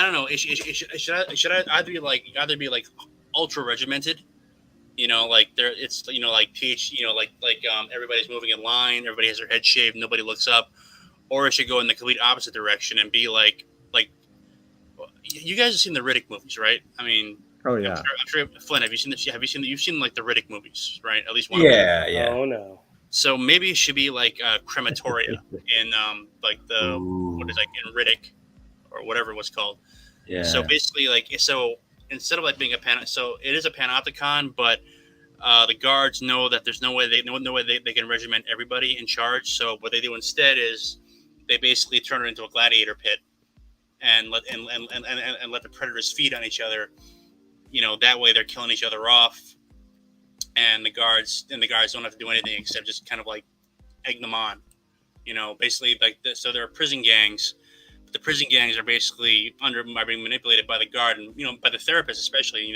don't know. It should either be like ultra regimented, like there it's like everybody's moving in line, everybody has their head shaved, nobody looks up, or it should go in the complete opposite direction and be like you guys have seen the Riddick movies, right? I mean, oh yeah, I'm sure Flynn, you've seen like the Riddick movies, right? At least one. Yeah, yeah. Oh no. So maybe it should be like crematoria in like the what is like in Riddick or whatever it was called. Yeah. So basically, instead of like being so it is a panopticon, but the guards know that there's no way they can regiment everybody in charge. So what they do instead is they basically turn it into a gladiator pit, and let the predators feed on each other. That way they're killing each other off, and the guards don't have to do anything except just kind of like egg them on. Basically so there are prison gangs. But the prison gangs are basically are being manipulated by the guard and by the therapist especially,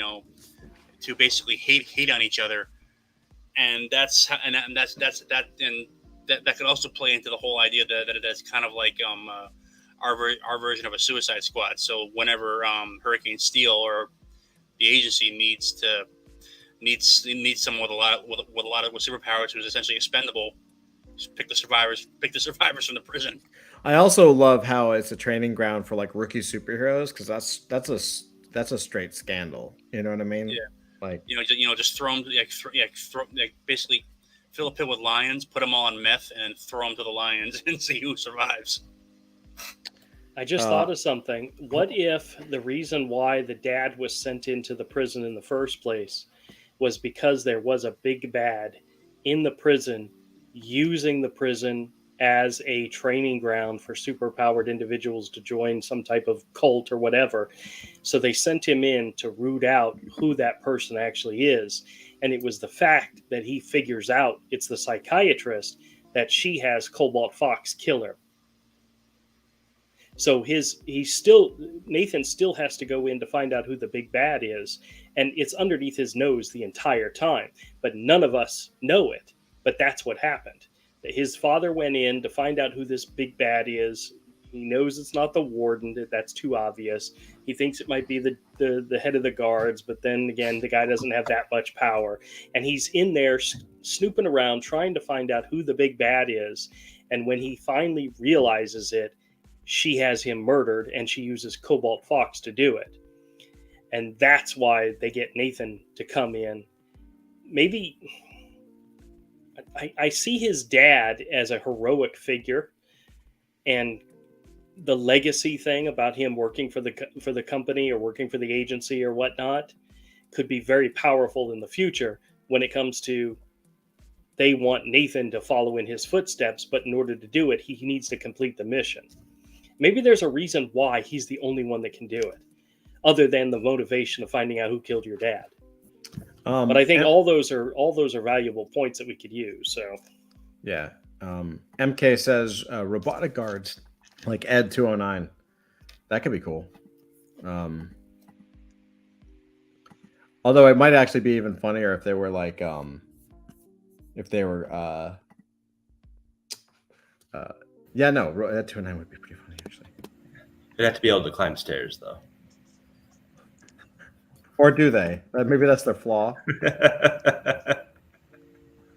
to basically hate on each other. And that could also play into the whole idea that's kind of like our version of a Suicide Squad. So whenever Hurricane Steel or the agency needs someone with superpowers who's essentially expendable, just pick the survivors from the prison. I also love how it's a training ground for like rookie superheroes, because that's a straight scandal. You know what I mean? Yeah. Like just throw them basically fill a pit with lions, put them all on meth, and throw them to the lions and see who survives. I just thought of something. What if the reason why the dad was sent into the prison in the first place was because there was a big bad in the prison using the prison as a training ground for superpowered individuals to join some type of cult or whatever. So they sent him in to root out who that person actually is. And it was the fact that he figures out it's the psychiatrist that she has Cobalt Fox kill her. So Nathan still has to go in to find out who the big bad is, and it's underneath his nose the entire time. But none of us know it. But that's what happened. His father went in to find out who this big bad is. He knows it's not the warden. That's too obvious. He thinks it might be the head of the guards, but then again, the guy doesn't have that much power. And he's in there snooping around trying to find out who the big bad is. And when he finally realizes it, she has him murdered, and she uses Cobalt Fox to do it. And that's why they get Nathan to come in. Maybe I see his dad as a heroic figure, and the legacy thing about him working for the company or working for the agency or whatnot could be very powerful in the future when it comes to they want Nathan to follow in his footsteps, but in order to do it, he needs to complete the mission. Maybe there's a reason why he's the only one that can do it, other than the motivation of finding out who killed your dad. But I think all those are valuable points that we could use. So, yeah. MK says robotic guards like Ed 209. That could be cool. Although it might actually be even funnier if they were like Ed 209 would be pretty funny actually. They'd have to be able to climb stairs though. Or do they? Maybe that's their flaw.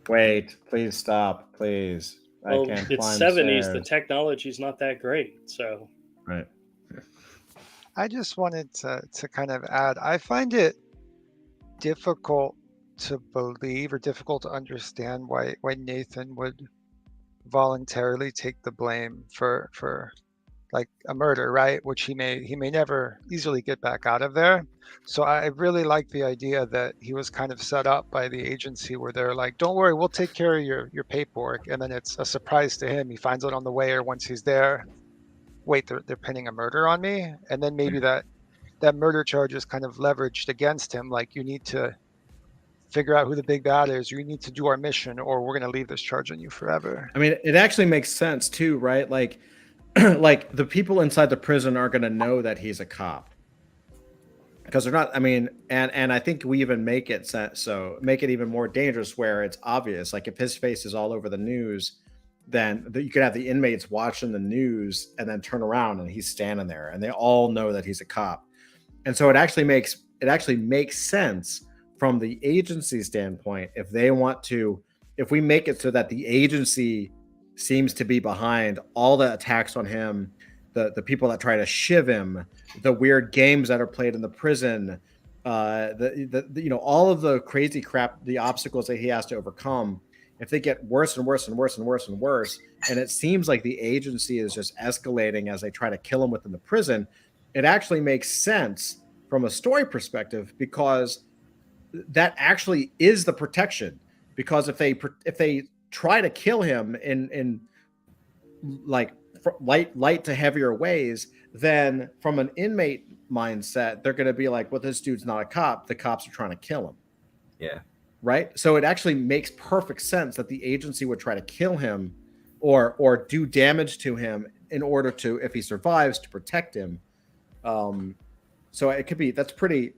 Wait, please stop, please. Well, I can't it's climb 70s. stairs. The technology's not that great. So, Right. I just wanted to kind of add, I find it difficult to believe or difficult to understand why Nathan would voluntarily take the blame for like a murder, right? Which he may never easily get back out of there. So I really like the idea that he was kind of set up by the agency where they're like, don't worry, we'll take care of your paperwork. And then it's a surprise to him. He finds out on the way or once he's there, wait, they're pinning a murder on me. And then maybe that murder charge is kind of leveraged against him. Like, you need to figure out who the big bad is. You need to do our mission or we're going to leave this charge on you forever. I mean, it actually makes sense too, right? Like, like the people inside the prison are going to know that he's a cop because they're not. I mean, and I think we even make it even more dangerous where it's obvious. Like if his face is all over the news, then you could have the inmates watching the news and then turn around and he's standing there and they all know that he's a cop. And so it actually makes sense from the agency standpoint if we make it so that the agency seems to be behind all the attacks on him, the people that try to shiv him, the weird games that are played in the prison, all of the crazy crap, the obstacles that he has to overcome. If they get worse and worse and worse and worse and worse, and it seems like the agency is just escalating as they try to kill him within the prison, it actually makes sense from a story perspective because that actually is the protection. Because if they try to kill him in like light to heavier ways, then from an inmate mindset, they're going to be like, well, this dude's not a cop. The cops are trying to kill him. Yeah. Right. So it actually makes perfect sense that the agency would try to kill him or do damage to him in order to, if he survives, to protect him. So it could be, that's pretty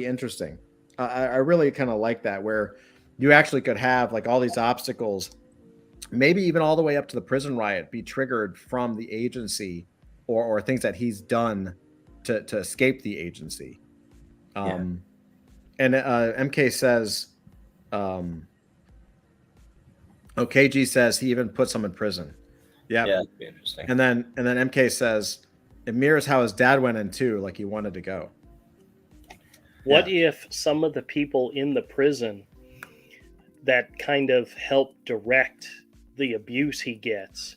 interesting. I really kind of like that, where you actually could have like all these obstacles, maybe even all the way up to the prison riot, be triggered from the agency or things that he's done to escape the agency. And MK says, KG says he even puts him in prison. Yeah, that'd be interesting. And then MK says it mirrors how his dad went in too, like he wanted to go. What if some of the people in the prison that kind of help direct the abuse he gets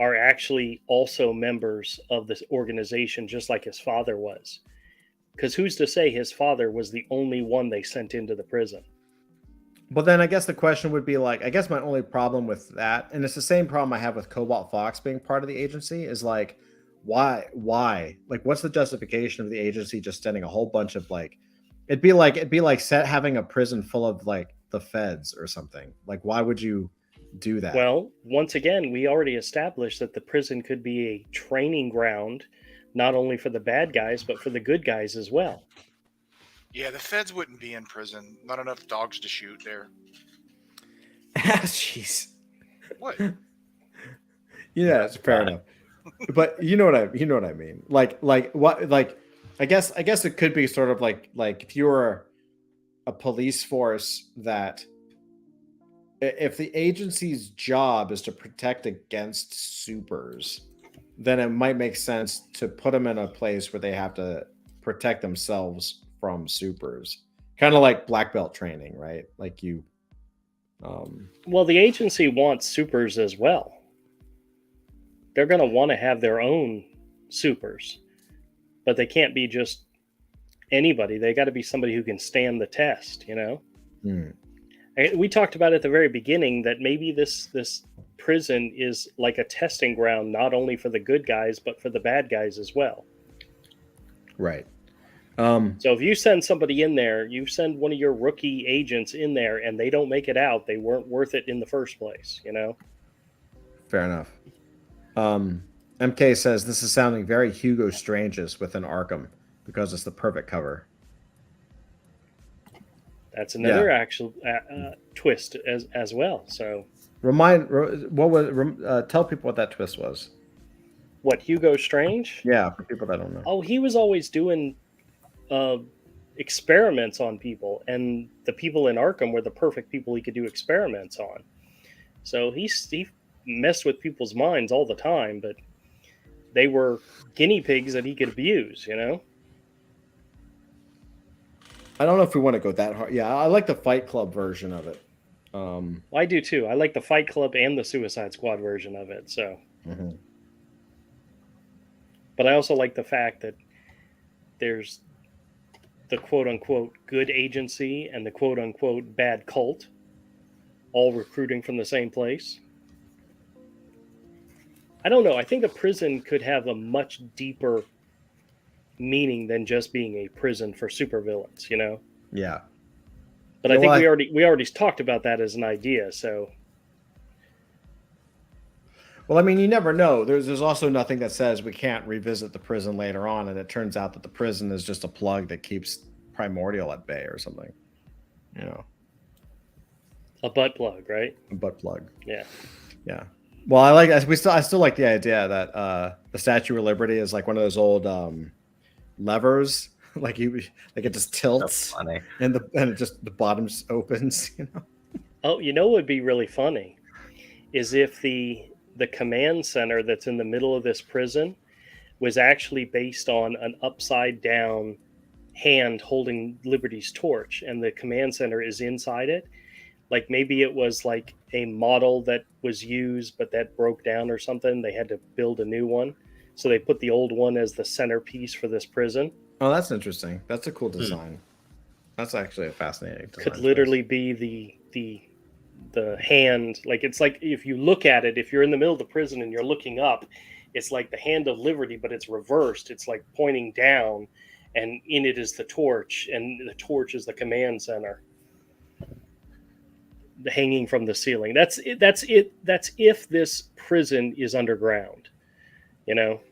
are actually also members of this organization, just like his father was? Because who's to say his father was the only one they sent into the prison? But then I guess the question would be like, I guess my only problem with that, and it's the same problem I have with Cobalt Fox being part of the agency, is like, why? Like, what's the justification of the agency just sending a whole bunch of like, it'd be like having a prison full of like the feds or something. Like, why would you do that? Well, once again, we already established that the prison could be a training ground, not only for the bad guys, but for the good guys as well. Yeah, the feds wouldn't be in prison. Not enough dogs to shoot there. Jeez. What? Yeah, it's fair enough. But you know what I mean. Like what? Like I guess it could be sort of like if you were a police force that, if the agency's job is to protect against supers, then it might make sense to put them in a place where they have to protect themselves from supers, kind of like black belt training, right? Like you. Well, the agency wants supers as well. They're going to want to have their own supers, but they can't be just anybody. They got to be somebody who can stand the test, you know? We talked about at the very beginning that maybe this prison is like a testing ground, not only for the good guys, but for the bad guys as well. Right. So if you send somebody in there, you send one of your rookie agents in there and they don't make it out, they weren't worth it in the first place, you know? Fair enough. MK says this is sounding very Hugo Strange's within Arkham because it's the perfect cover. That's another actual twist as well. So tell people what that twist was. What, Hugo Strange? Yeah, for people that don't know. Oh, he was always doing experiments on people, and the people in Arkham were the perfect people he could do experiments on. So he messed with people's minds all the time, but they were guinea pigs that he could abuse, you know? I don't know if we want to go that hard. Yeah, I like the Fight Club version of it. I do too. I like the Fight Club and the Suicide Squad version of it. So, But I also like the fact that there's the quote-unquote good agency and the quote-unquote bad cult, all recruiting from the same place. I don't know. I think a prison could have a much deeper meaning than just being a prison for supervillains, you know? Yeah. But I think we already talked about that as an idea, so. Well, I mean, you never know. There's also nothing that says we can't revisit the prison later on, and it turns out that the prison is just a plug that keeps Primordial at bay or something. You know. A butt plug, right? A butt plug. Yeah. Yeah. Well, I still like the idea that the Statue of Liberty is like one of those old levers, like it just tilts, and the bottom just opens, you know. Oh, you know what would be really funny is if the command center that's in the middle of this prison was actually based on an upside down hand holding Liberty's torch, and the command center is inside it. Like maybe it was like a model that was used, but that broke down or something. They had to build a new one. So they put the old one as the centerpiece for this prison. Oh, that's interesting. That's a cool design. That's actually a fascinating design. Could literally be the hand. Like it's like if you look at it, if you're in the middle of the prison and you're looking up, It's like the hand of liberty, but it's reversed. It's like pointing down, and in it is the torch, and the torch is the command center, hanging from the ceiling. That's it. That's if this prison is underground, you know.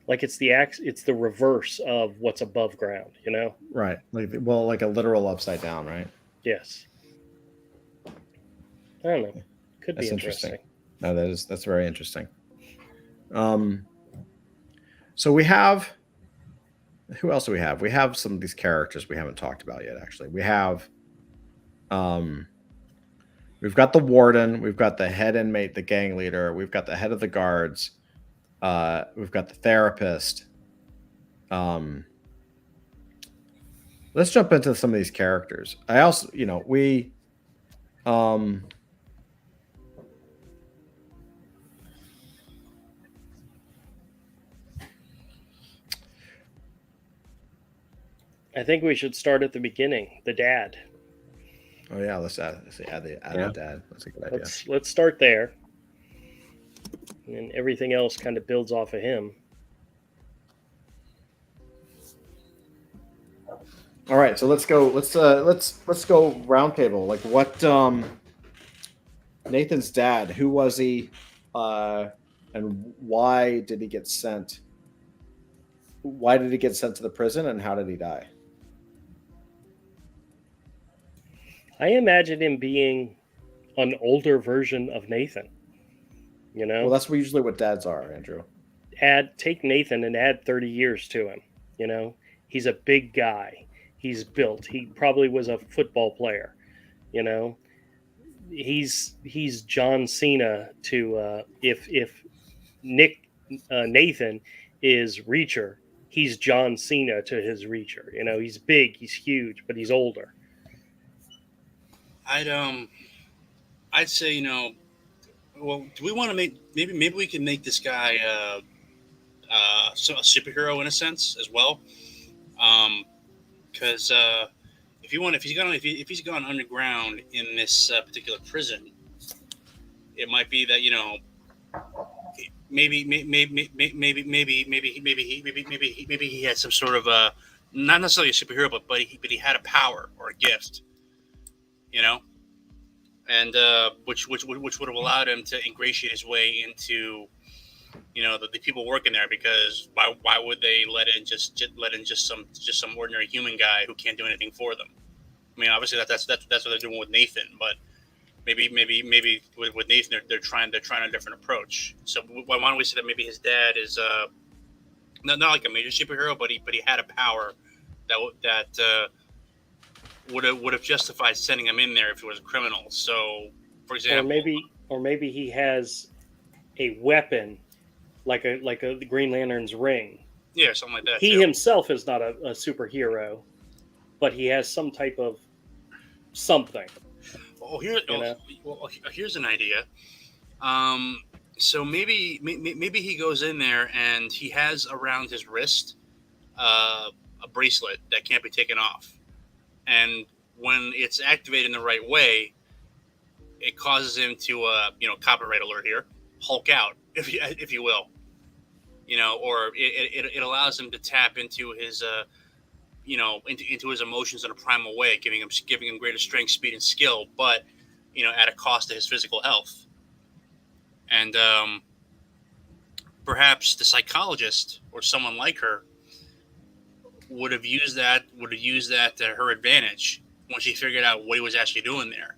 Like it's the reverse of what's above ground, you know. Right. Like a literal upside down, right? Yes. I don't know. Could That's be interesting. No, that's very interesting. So we have, who else do we have? We have some of these characters we haven't talked about yet. Actually, we have, we've got the warden, we've got the head inmate, the gang leader, we've got the head of the guards, we've got the therapist. Let's jump into some of these characters. I also, we, I think we should start at the beginning. The dad. oh yeah, let's add the dad. That's a good idea. Let's start there, and everything else kind of builds off of him. All right, so let's go. Let's go round table. Like what? Nathan's dad. Who was he? And why did he get sent? Why did he get sent to the prison, and how did he die? I imagine him being an older version of Nathan. You know, Well, that's usually what dads are, Andrew. take Nathan and add 30 years to him. You know, he's a big guy. He's built. He probably was a football player. You know, he's John Cena to if Nathan is Reacher, he's John Cena to his Reacher. You know, he's big, he's huge, but he's older. I'd say, well, do we want to make maybe we can make this guy a superhero in a sense as well, because if he's gone underground in this particular prison, it might be that maybe he had some sort of not necessarily a superhero, but he had a power or a gift, and which would have allowed him to ingratiate his way into the people working there, because why would they let in just some ordinary human guy who can't do anything for them? I mean, obviously that's what they're doing with Nathan, but maybe with Nathan they're trying a different approach. So why don't we say that maybe his dad is not like a major superhero, but he had a power that would have justified sending him in there if he was a criminal. So, for example, or maybe he has a weapon like the Green Lantern's ring. Yeah, something like that. He himself is not a superhero, but he has some type of something. Here's an idea. So maybe he goes in there and he has around his wrist a bracelet that can't be taken off, and when it's activated in the right way, it causes him to copyright alert here, Hulk out, if you will, or it allows him to tap into his into his emotions in a primal way, giving him greater strength, speed, and skill, but at a cost to his physical health. And perhaps the psychologist or someone like her would have used that to her advantage when she figured out what he was actually doing there.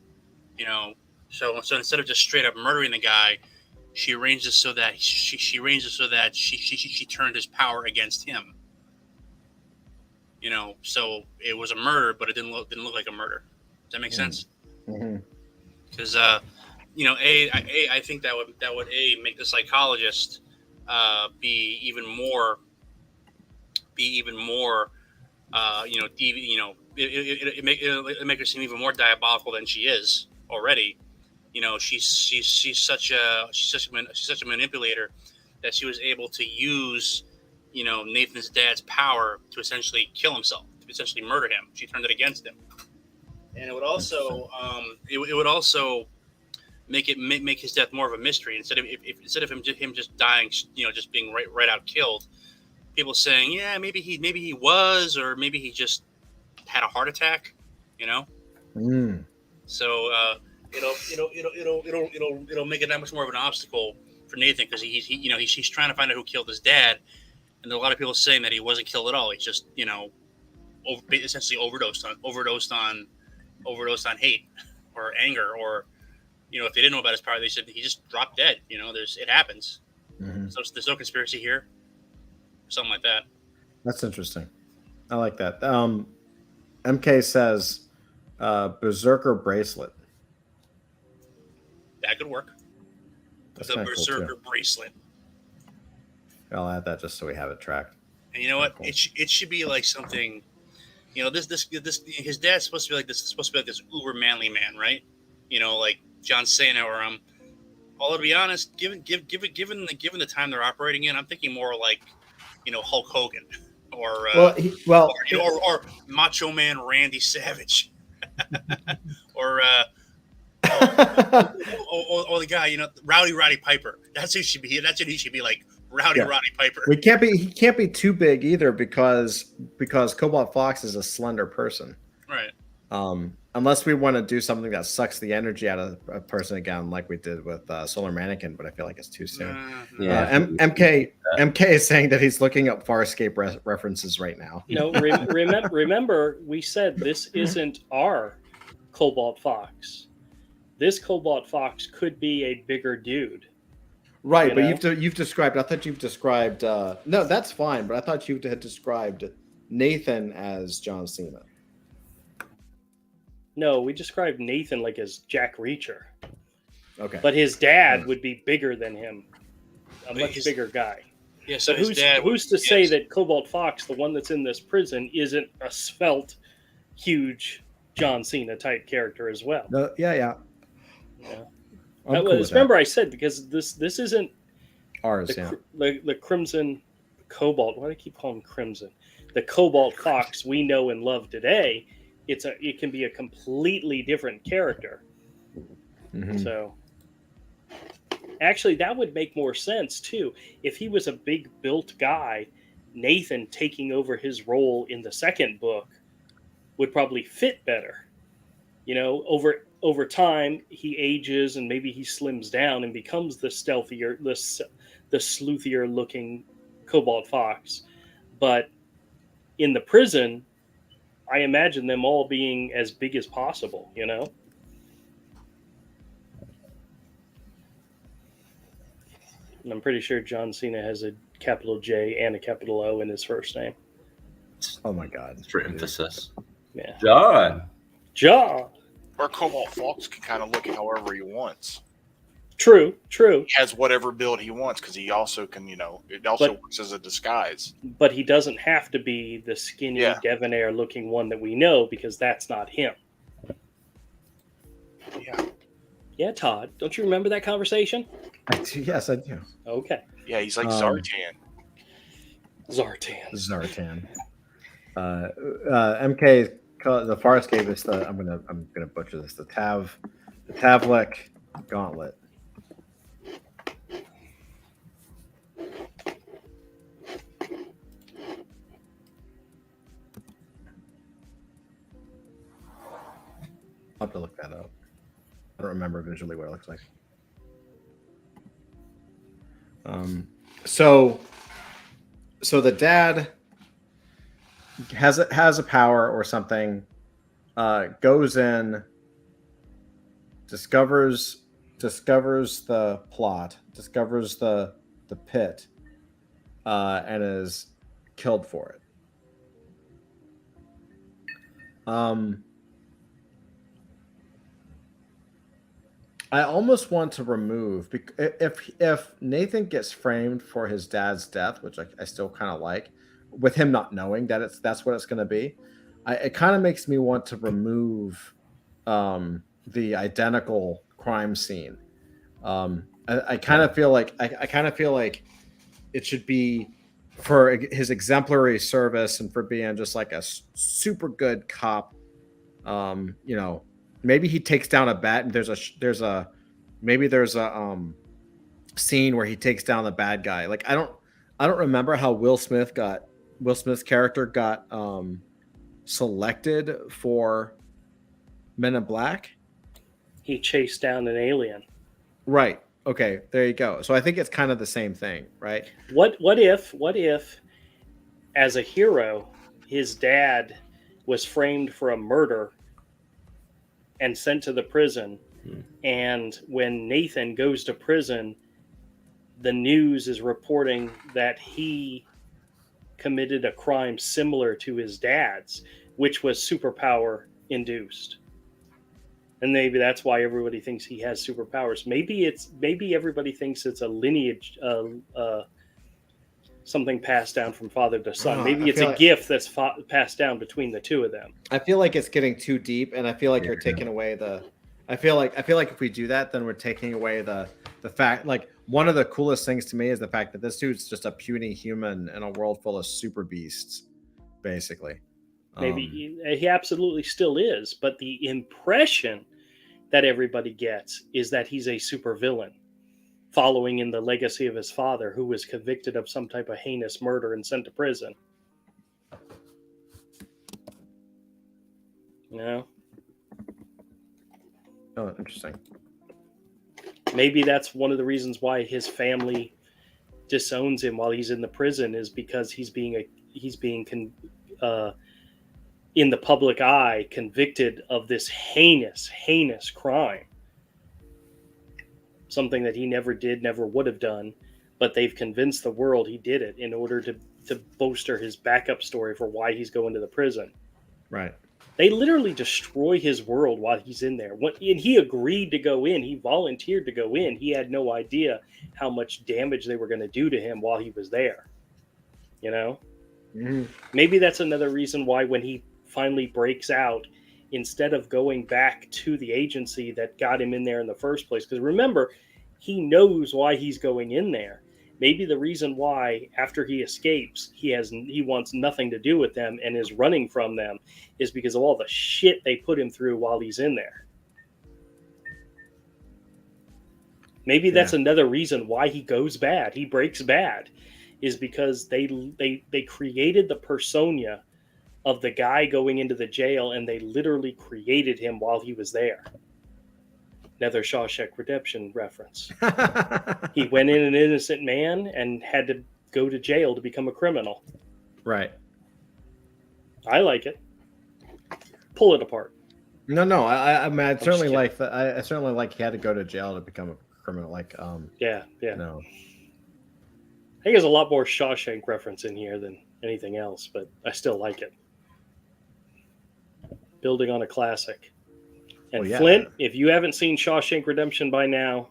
So instead of just straight up murdering the guy, she arranged it so that she turned his power against him. So it was a murder, but it didn't look like a murder. Does that make sense? Because I think that would make the psychologist be even more it make her seem even more diabolical than she is already. She's such a manipulator that she was able to use Nathan's dad's power to essentially kill himself, to essentially murder him. She turned it against him, and it would also make his death more of a mystery instead of him just dying, just being right out killed. People saying, yeah, maybe he was, or maybe he just had a heart attack, So it'll make it that much more of an obstacle for Nathan, because he's trying to find out who killed his dad, and there are a lot of people saying that he wasn't killed at all. He just essentially overdosed on hate or anger, or if they didn't know about his power, they said he just dropped dead. It happens. So there's no conspiracy here, or something like that. That's interesting. I like that. MK says Berserker bracelet. That could work. That's The Berserker bracelet. I'll add that just so we have it tracked. And you know what? Cool. It should be like something. This his dad's supposed to be like this. Supposed to be like this uber manly man, right? Like John Cena or Although to be honest, given the time they're operating in, I'm thinking more like Hulk Hogan or or Macho Man Randy Savage or the guy Rowdy Piper. That's who should be. That's what he should be like. Roddy Piper. He can't be too big either because Cobalt Fox is a slender person. Right. Unless we want to do something that sucks the energy out of a person again, like we did with Solar Mannequin, but I feel like it's too soon. MK is saying that he's looking up Farscape references right now. Remember, we said this isn't our Cobalt Fox. This Cobalt Fox could be a bigger dude. Right, but you've described. I thought you've described. No, that's fine. But I thought you had described Nathan as John Cena. No, we described Nathan like as Jack Reacher. Okay, but his dad would be bigger than him, a much bigger guy. Yeah. So who's to say that Cobalt Fox, the one that's in this prison, isn't a svelte, huge John Cena type character as well? Yeah. Remember, I said because this isn't ours. The Crimson Cobalt. Why do I keep calling him Crimson? The Cobalt Fox we know and love today. It can be a completely different character. Mm-hmm. So actually, that would make more sense too if he was a big built guy. Nathan taking over his role in the second book would probably fit better. Over time, he ages and maybe he slims down and becomes the stealthier, the sleuthier looking Cobalt Fox. But in the prison, I imagine them all being as big as possible, And I'm pretty sure John Cena has a capital J and a capital O in his first name. Oh my God. For emphasis. Yeah. John. Or Cobalt Fox can kind of look however he wants. True. He has whatever build he wants because he also can, it also works as a disguise. But he doesn't have to be the skinny, debonair looking one that we know because that's not him. Yeah. Yeah, Todd. Don't you remember that conversation? Yes, I do. Okay. Yeah, he's like Zartan. MK, the Farscape is I'm gonna butcher this. The Tavlek Gauntlet. I'll have to look that up. I don't remember visually what it looks like. So the dad has a power or something, goes in, discovers the plot, discovers the pit, and is killed for it. I almost want to remove if Nathan gets framed for his dad's death, which I still kind of like, with him not knowing that that's what it's going to be. It kind of makes me want to remove the identical crime scene. I kind of feel like it should be for his exemplary service and for being just like a super good cop. Maybe he takes down a bat and there's a maybe there's a scene where he takes down the bad guy. Like I don't remember how Will Smith's character got selected for Men in Black. He chased down an alien. Right. Okay, there you go. So I think it's kind of the same thing, right? What if as a hero his dad was framed for a murder and sent to the prison, and when Nathan goes to prison, the news is reporting that he committed a crime similar to his dad's, which was superpower induced. And maybe that's why everybody thinks he has superpowers. Maybe everybody thinks it's a lineage, something passed down from father to son. Maybe it's a gift that's passed down between the two of them. I feel like it's getting too deep, and I feel like you're taking away the. I feel like if we do that, then we're taking away the fact. Like one of the coolest things to me is the fact that this dude's just a puny human in a world full of super beasts, basically. Maybe he absolutely still is, but the impression that everybody gets is that he's a supervillain, following in the legacy of his father, who was convicted of some type of heinous murder and sent to prison. You know? Oh, interesting. Maybe that's one of the reasons why his family disowns him while he's in the prison, is because he's being in the public eye, convicted of this heinous crime. Something that he never did, never would have done, but they've convinced the world he did it in order to bolster his backup story for why he's going to the prison. Right. They literally destroy his world while he's in there. And he agreed to go in. He volunteered to go in. He had no idea how much damage they were going to do to him while he was there. You know? Mm-hmm. Maybe that's another reason why when he finally breaks out, instead of going back to the agency that got him in there in the first place, because remember, he knows why he's going in there. Maybe the reason why after he escapes, he wants nothing to do with them and is running from them is because of all the shit they put him through while he's in there. Maybe that's another reason why he goes bad. He breaks bad, is because they created the persona of the guy going into the jail, and they literally created him while he was there. Another Shawshank Redemption reference. He went in an innocent man and had to go to jail to become a criminal. Right. I like it. Pull it apart. No. I mean, I certainly like that. I certainly like he had to go to jail to become a criminal. Like, yeah. No. I think there's a lot more Shawshank reference in here than anything else, but I still like it. Building on a classic. And Flint, if you haven't seen Shawshank Redemption by now,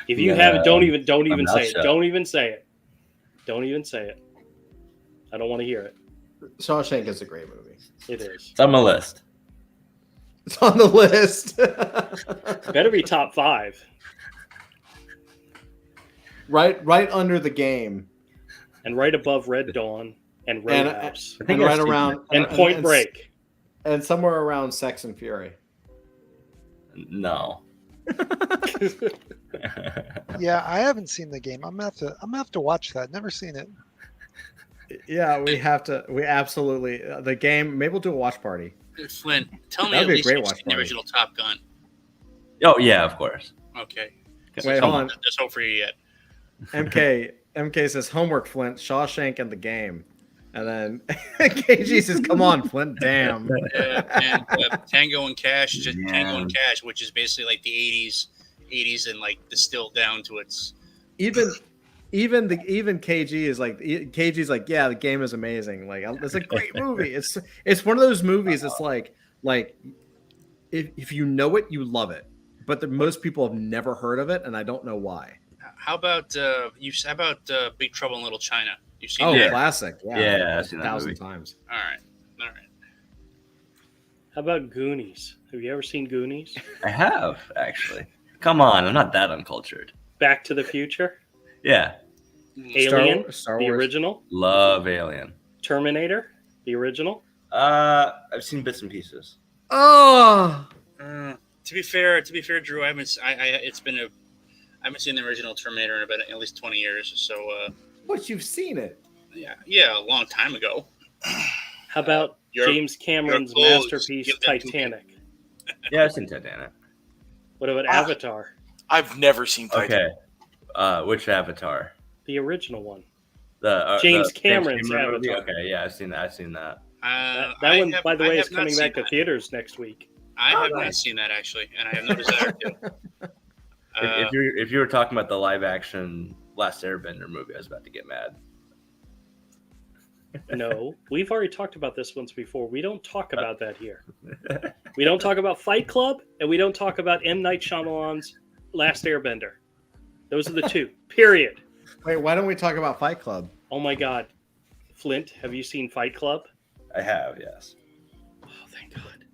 if you haven't, don't even say it. Don't even say it. Don't even say it. I don't want to hear it. Shawshank is a great movie. It is. It's on my list. It's on the list. Better be top 5. Right under The Game. And right above Red Dawn and Roadhouse. And right around and Point Break. And somewhere around Sex and Fury. No. Yeah, I haven't seen The Game. I'm gonna have to watch that. Never seen it. Yeah, we have to. We absolutely The Game. Maybe we'll do a watch party. Flint, tell me at least you've seen the original Top Gun. Oh yeah, of course. Okay. Wait, hold on. There's hope for you yet. MK says homework, Flint. Shawshank and The Game. And then KG says, "Come on, Flint, damn." And Tango and Cash, Tango and Cash, which is basically like the '80s, and like distilled down to its. Even KG is KG's like, yeah, The Game is amazing. Like, it's a great movie. It's one of those movies. It's like if you know it, you love it. But most people have never heard of it, and I don't know why. How about Big Trouble in Little China? You've seen that? Classic. Yeah, I've seen that 1,000 movie. times. All right. How about Goonies? Have you ever seen Goonies? I have, actually. Come on, I'm not that uncultured. Back to the Future? Yeah. Alien? Star the Wars. Original? Love Alien. Terminator? The original? I've seen bits and pieces. Oh, To be fair, Drew, I haven't seen the original Terminator in about at least 20 years. So, But you've seen it. yeah, a long time ago. How about James Cameron's your goals, masterpiece give them to me. Titanic? Yeah, I've seen Titanic. What about Avatar, I've never seen Titanic. Okay. Which Avatar? the original one? James the Cameron's Cameron movie? Avatar. Okay, yeah, I've seen that. That one, by the way, is coming back to theaters next week. I have not seen that actually, and I have no desire to. If you were talking about the live action Last Airbender movie, I was about to get mad. No, we've already talked about this once before. We don't talk about that here. We don't talk about Fight Club, and we don't talk about M. Night Shyamalan's Last Airbender. Those are the two. Period. Wait, why don't we talk about Fight Club? Oh my God, Flint, have you seen Fight Club? I have, yes. Oh, thank God.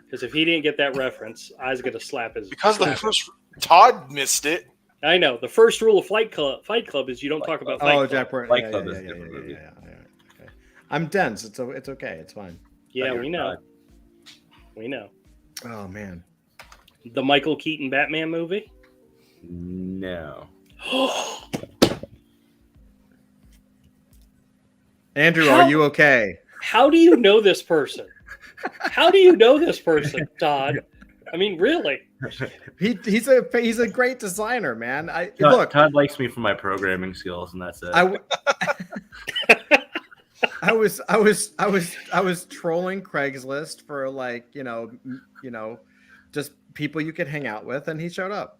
Because if he didn't get that reference, I was going to slap his. Because the first Todd missed it. I know. The first rule of Fight Club is you don't talk about Fight Club. Jack Burton. Fight Club is a different movie. Okay. I'm dense. It's okay. It's fine. Yeah, we know. We know. Oh man. The Michael Keaton Batman movie? No. Andrew, are you okay? How do you know this person? How do you know this person, Todd? I mean, really? He's a great designer, man. Todd likes me for my programming skills, and that's it. I was trolling Craigslist for just people you could hang out with, and he showed up.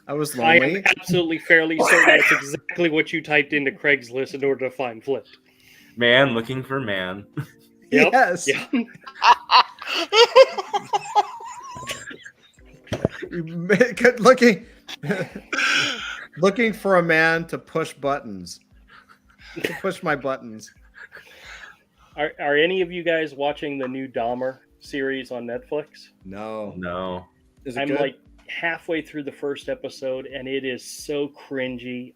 I was lonely. I am absolutely fairly certain that's exactly what you typed into Craigslist in order to find Flint. Man looking for man. Yep. Yes. Yep. looking for a man to push buttons. To push my buttons. Are any of you guys watching the new Dahmer series on Netflix? No. Is it I'm good? like halfway through the first episode, and it is so cringy.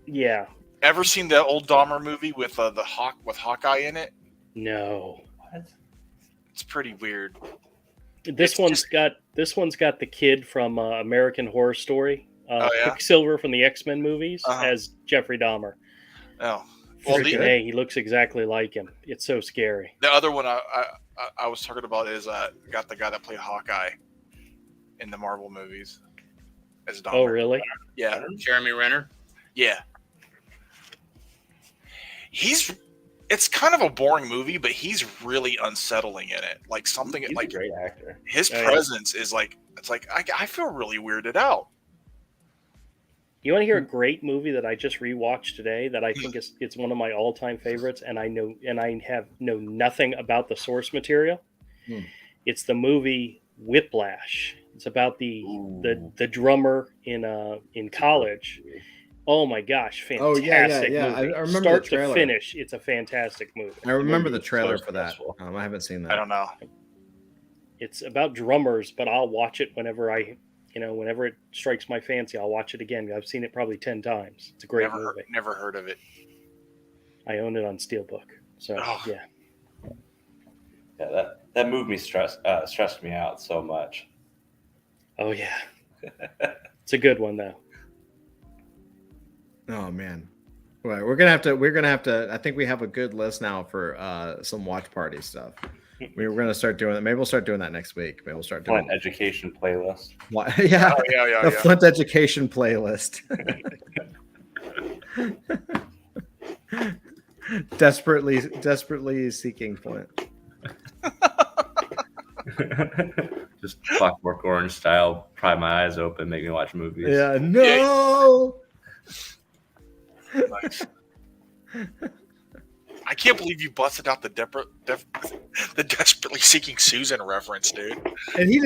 Yeah. Ever seen the old Dahmer movie with Hawkeye in it? No. What? It's pretty weird. This one's got the kid from American Horror Story, yeah? Quicksilver from the X-Men movies, as Jeffrey Dahmer. Oh, well, Hey, he looks exactly like him. It's so scary. the other one I was talking about is got the guy that played Hawkeye in the Marvel movies as Dahmer. Oh, really? Yeah, Jeremy Renner. yeah. It's kind of a boring movie, but he's really unsettling in it. Like something He's like a great actor. his Yeah. presence is like I feel really weirded out. You want to hear a great movie that I just rewatched today that I think it's one of my all-time favorites, and I know nothing about the source material. It's the movie Whiplash. It's about the drummer in college. Oh my gosh, fantastic movie. I remember Start the trailer. to finish, it's a fantastic movie. I remember the trailer So for that. stressful. I haven't seen that. I don't know. It's about drummers, but I'll watch it whenever whenever it strikes my fancy, I'll watch it again. I've seen it probably 10 times. It's a great movie. Never heard of it. I own it on Steelbook. So yeah. Yeah, that movie stressed me out so much. Oh yeah. It's a good one though. Oh man. Well, we're gonna have to. I think we have a good list now for some watch party stuff. We're gonna start doing that. Maybe we'll start doing that next week. Maybe we'll start doing An education playlist. Yeah. Oh, yeah. The Flint education playlist. desperately seeking Flint. Just Clockwork Orange style. Pry my eyes open, make me watch movies. Yeah. No. Nice. I can't believe you busted out the desperately seeking Susan reference, dude. And he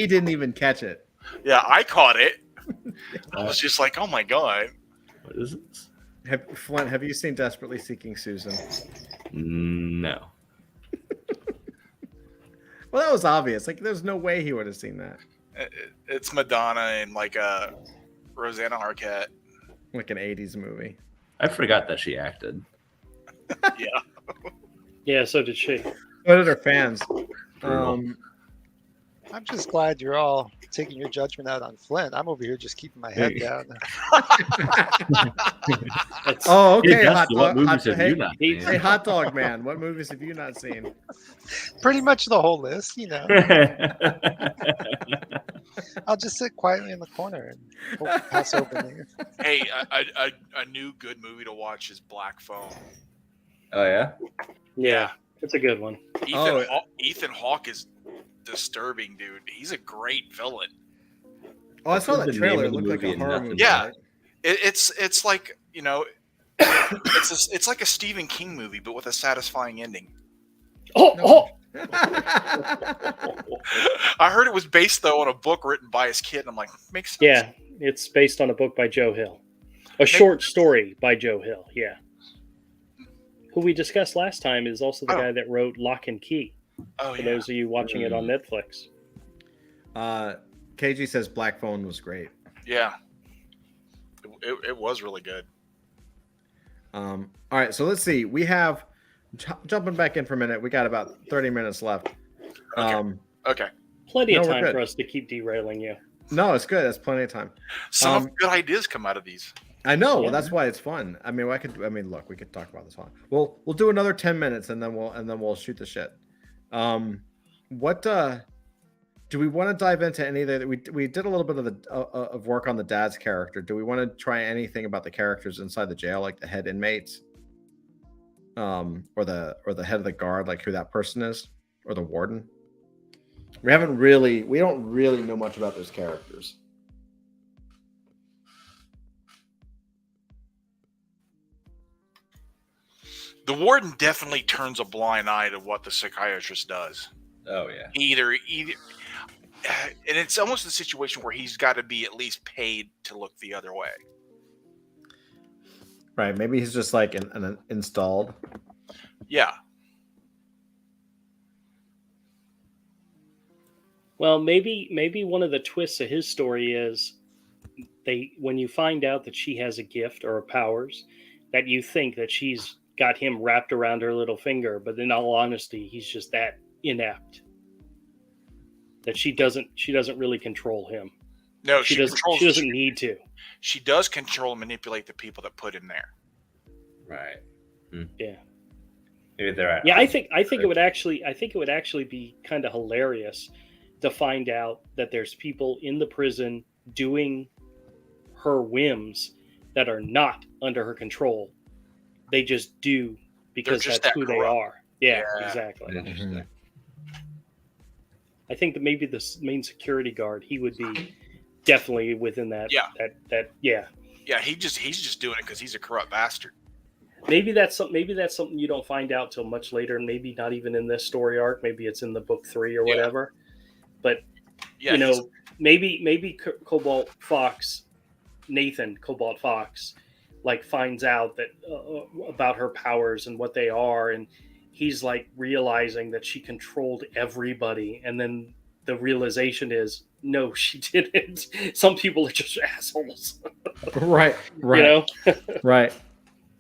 didn't even catch it. Yeah, I caught it. I was just like, oh my god. What is this? Flint, have you seen Desperately Seeking Susan? No. Well, that was obvious. Like, there's no way he would have seen that. It's Madonna and Rosanna Arquette. Like an 80s movie. I forgot that she acted. Yeah. Yeah, so did she. What did her fans? Brutal. I'm just glad you're all taking your judgment out on Flint. I'm over here just keeping my head Hey. down. Oh, Hey, okay. Dusty, what hot, movies have hey, you not he- seen? hey, hot dog man, what movies have you not seen? Pretty much the whole list, you know. I'll just sit quietly in the corner and hope to pass over things. Hey, a new good movie to watch is Black Phone. Oh yeah. Yeah, it's a good one. Ethan Hawke is disturbing, dude. He's a great villain. Oh, I saw What's that the trailer. name It of the looked like movie a and horror nothing? movie. Yeah. right? It's like, you know, it's like a Stephen King movie, but with a satisfying ending. Oh, I heard it was based though on a book written by his kid, and I'm like, makes sense. yeah, it's based on a book by Joe Hill, a short story by Joe Hill. Yeah, who we discussed last time is also the guy that wrote Lock and Key. Oh For yeah. those of you watching it on Netflix. KG says Black Phone was great. Yeah. It was really good. All right, so let's see. We have jumping back in for a minute. We got about 30 minutes left. Okay. Plenty of No, we're time good. for us to keep derailing you. No, it's good. That's plenty of time. Some of the good ideas come out of these. I know. Yeah. Well, that's why it's fun. I mean, look, we could talk about this long. We'll do another 10 minutes and then we'll shoot the shit. What do we want to dive into any of the? We did a little bit of the of work on the dad's character. Do we want to try anything about the characters inside the jail, like the head inmates, or the head of the guard, like who that person is, or the warden? We don't really know much about those characters. The warden definitely turns a blind eye to what the psychiatrist does. Oh yeah. Either, and it's almost a situation where he's got to be at least paid to look the other way. Right. Maybe he's just like an installed. Yeah. Well, maybe one of the twists of his story is when you find out that she has a gift or powers, that you think that she's got him wrapped around her little finger, but in all honesty, he's just that inept that she doesn't really control him. No, She doesn't need to. She does control and manipulate the people that put him there. Right. Yeah. Maybe they're. Yeah, I think it would actually be kind of hilarious to find out that there's people in the prison doing her whims that are not under her control. They just do because just that's that who they corrupt. are. Yeah, Yeah. exactly. Interesting. I think that maybe the main security guard, he would be definitely within that. Yeah. Yeah. Yeah, he's just doing it because he's a corrupt bastard. Maybe that's something you don't find out till much later. Maybe not even in this story arc. Maybe it's in the book 3 or whatever. But Yeah, you know, maybe Cobalt Fox, Nathan Cobalt Fox, like finds out that about her powers and what they are, and he's like realizing that she controlled everybody, and then the realization is, no, she didn't. Some people are just assholes. Right. You know? Right.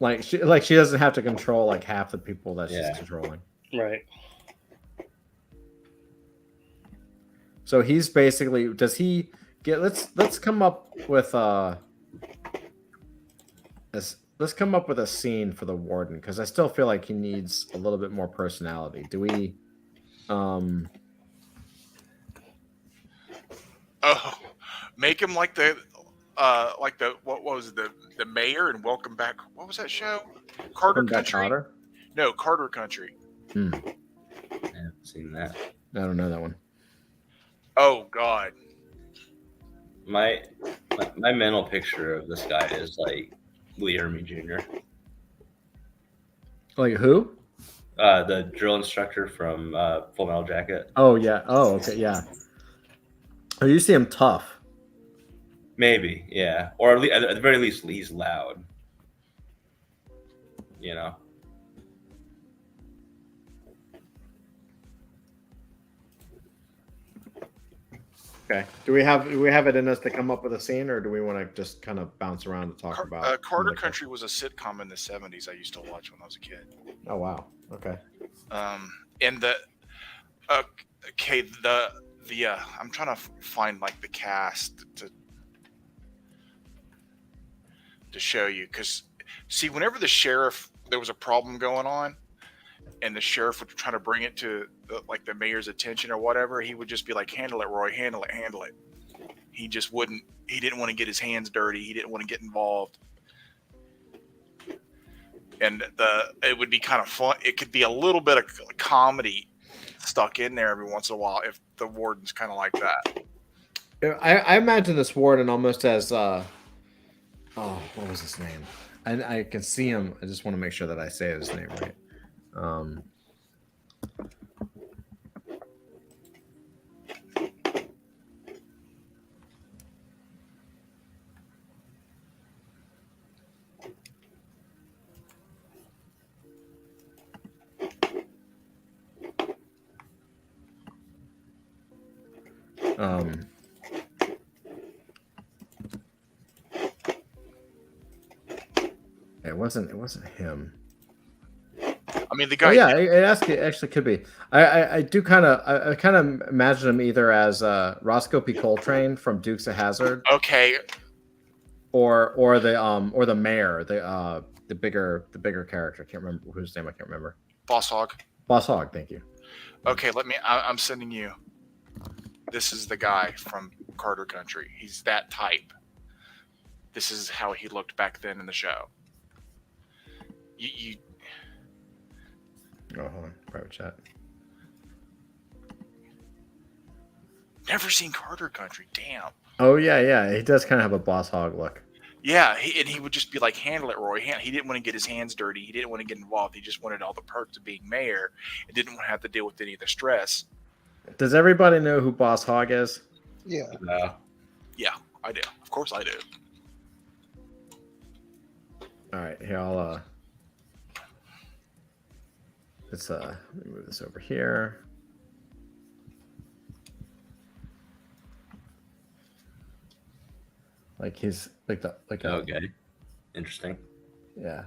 Like she doesn't have to control like half the people that she's controlling. Right. So he's basically, does he get? Let's come up with let's come up with a scene for the warden, because I still feel like he needs a little bit more personality. Do we? Oh, make him like the what was it, the mayor and Welcome Back? What was that show? Carter Country. Carter? No, Carter Country. I haven't seen that. I don't know that one. Oh God. My mental picture of this guy is like Lee Ermey Jr. Like who? The drill instructor from Full Metal Jacket. Oh yeah. Oh okay. Yeah. Oh, you see him tough. Maybe, yeah. Or at the very least, he's loud. You know. Okay. Do we have it in us to come up with a scene, or do we want to just kind of bounce around and talk about Carter Country was a sitcom in the 70s I used to watch when I was a kid. Oh wow. Okay. And Okay, the I'm trying to find like the cast to show you, because see, whenever there was a problem going on, and the sheriff would try to bring it to the mayor's attention or whatever, he would just be like, "Handle it, Roy. Handle it. Handle it." He just wouldn't. He didn't want to get his hands dirty. He didn't want to get involved. And it would be kind of fun. It could be a little bit of comedy stuck in there every once in a while if the warden's kind of like that. I imagine this warden almost as what was his name? I can see him. I just want to make sure that I say his name right. It wasn't him. I mean, the guy. Oh, yeah, it actually could be. I kind of imagine him either as Roscoe P. Coltrane from Dukes of Hazzard. Okay. Or the mayor, the bigger character. I can't remember whose name. I can't remember. Boss Hog. Boss Hog. Thank you. Okay, I'm sending you. This is the guy from Carter Country. He's that type. This is how he looked back then in the show. You hold on. Private chat. Never seen Carter Country. Damn. Oh yeah. He does kind of have a Boss Hog look. Yeah, he would just be like, "Handle it, Roy." He didn't want to get his hands dirty. He didn't want to get involved. He just wanted all the perks of being mayor and didn't want to have to deal with any of the stress. Does everybody know who Boss Hog is? Yeah. No. Yeah, I do. Of course I do. All right, here I'll let's let me move this over here. Like he's Okay. Interesting. Yeah.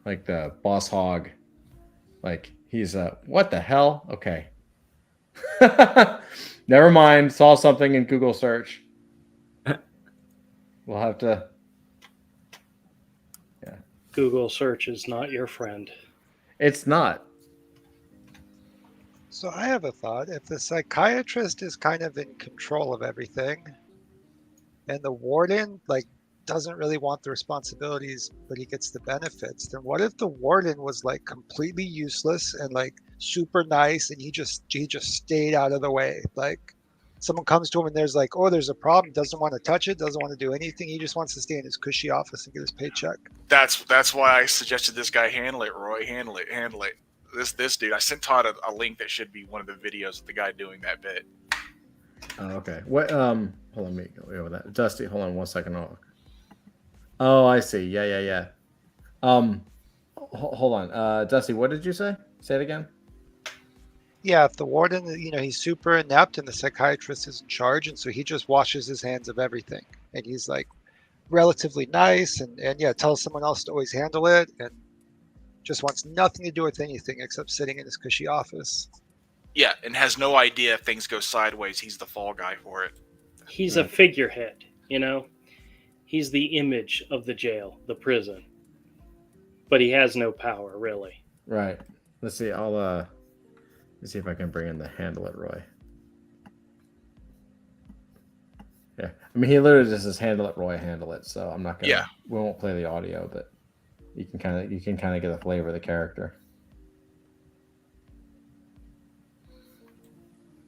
Like the Boss Hog. Like he's what the hell? Okay. Never mind. Saw something in Google search. We'll have to. Yeah. Google search is not your friend. It's not. So I have a thought. If the psychiatrist is kind of in control of everything, and the warden doesn't really want the responsibilities, but he gets the benefits, then what if the warden was completely useless and super nice, and he just stayed out of the way? Someone comes to him and there's there's a problem, doesn't want to touch it, doesn't want to do anything. He just wants to stay in his cushy office and get his paycheck. That's why I suggested this guy. Handle it, Roy. Handle it. This dude. I sent Todd a link that should be one of the videos of the guy doing that bit. Oh, okay. What? Hold on, me go with that. Dusty, hold on 1 second. Oh, I see. Yeah. Hold on. Dusty, what did you say? Say it again. Yeah, if the warden, he's super inept and the psychiatrist is in charge, and so he just washes his hands of everything, and he's relatively nice, and yeah, tells someone else to always handle it, and just wants nothing to do with anything except sitting in his cushy office. Yeah, and has no idea if things go sideways. He's the fall guy for it. He's a figurehead, He's the image of the jail, the prison. But he has no power, really. Right. Let's see. Let's see if I can bring in the handle it, Roy. Yeah. I mean, he literally just says handle it, Roy, handle it. So I'm not gonna. Yeah. We won't play the audio, but you can kind of get a flavor of the character.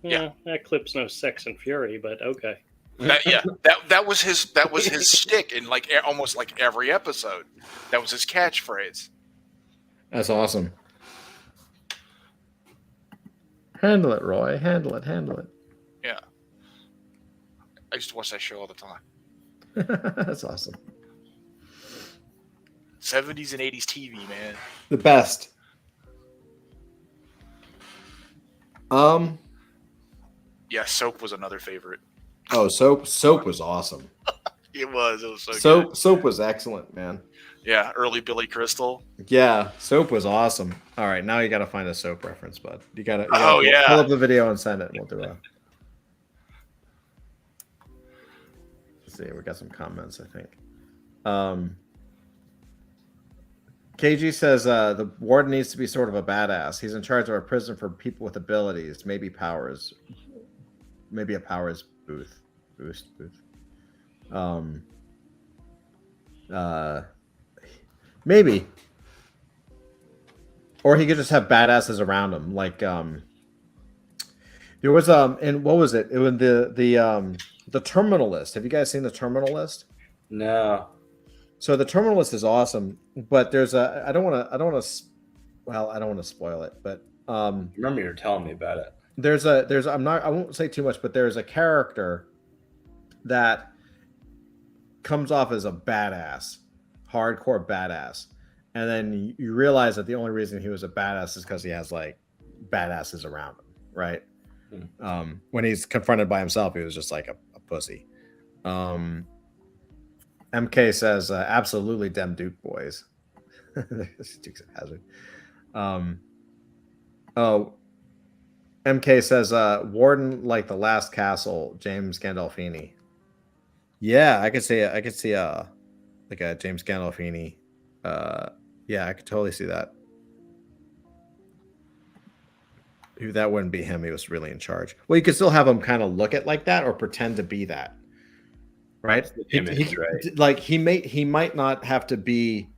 Yeah, that clip's no Sex and Fury, but okay. That was his shtick in almost every episode. That was his catchphrase. That's awesome. Handle it, Roy. Handle it. Yeah. I used to watch that show all the time. That's awesome. 70s and 80s TV, man. The best. Yeah, Soap was another favorite. Oh, Soap was awesome. It was so good. Soap was excellent, man. Yeah, early Billy Crystal. Yeah, Soap was awesome. All right, now you got to find a Soap reference, bud. You got to Oh, yeah. pull up the video and send it. We'll do a. Let's see, we got some comments, I think. KG says the warden needs to be sort of a badass. He's in charge of a prison for people with abilities, maybe powers, maybe a powers boost. Maybe, or he could just have badasses around him. Like there was and what was it? It was the Terminal List. Have you guys seen the Terminal List? No. So the Terminal List is awesome, but there's a I don't want to spoil it, but Remember you were telling me about it. I won't say too much, but there's a character that comes off as a badass, hardcore badass, and then you realize that the only reason he was a badass is because he has like badasses around him, right? When he's confronted by himself, he was just like a pussy. MK says, absolutely dem Duke boys. Duke's a hazard. MK says, Warden like the Last Castle, James Gandolfini. Yeah, I could see like a James Gandolfini. Yeah, I could totally see that. That wouldn't be him. He was really in charge. Well, you could still have him kind of look at like that or pretend to be that. Right? Right. Like he might not have to be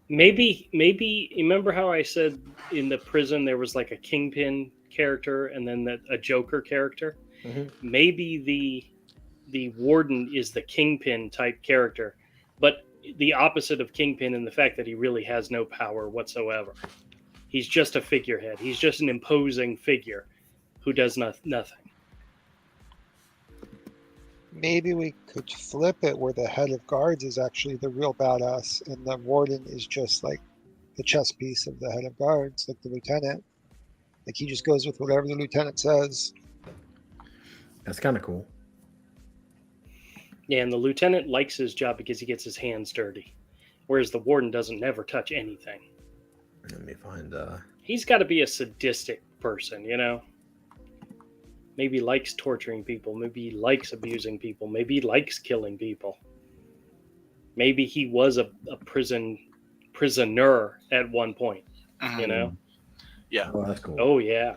Maybe remember how I said in the prison there was like a Kingpin character and then a Joker character? Mhm. Maybe the Warden is the Kingpin type character, but the opposite of Kingpin in the fact that he really has no power whatsoever. He's just a figurehead. He's just an imposing figure who does nothing. Maybe we could flip it where the head of guards is actually the real badass and the warden is just like the chess piece of the head of guards, like the lieutenant. Like he just goes with whatever the lieutenant says. That's kind of cool. Yeah, and the lieutenant likes his job because he gets his hands dirty, whereas the warden doesn't never touch anything. Let me find He's got to be a sadistic person, you know? Maybe he likes torturing people. Maybe he likes abusing people. Maybe he likes killing people. Maybe he was a prisoner at one point, you know? Yeah. Oh, that's cool. Oh, yeah.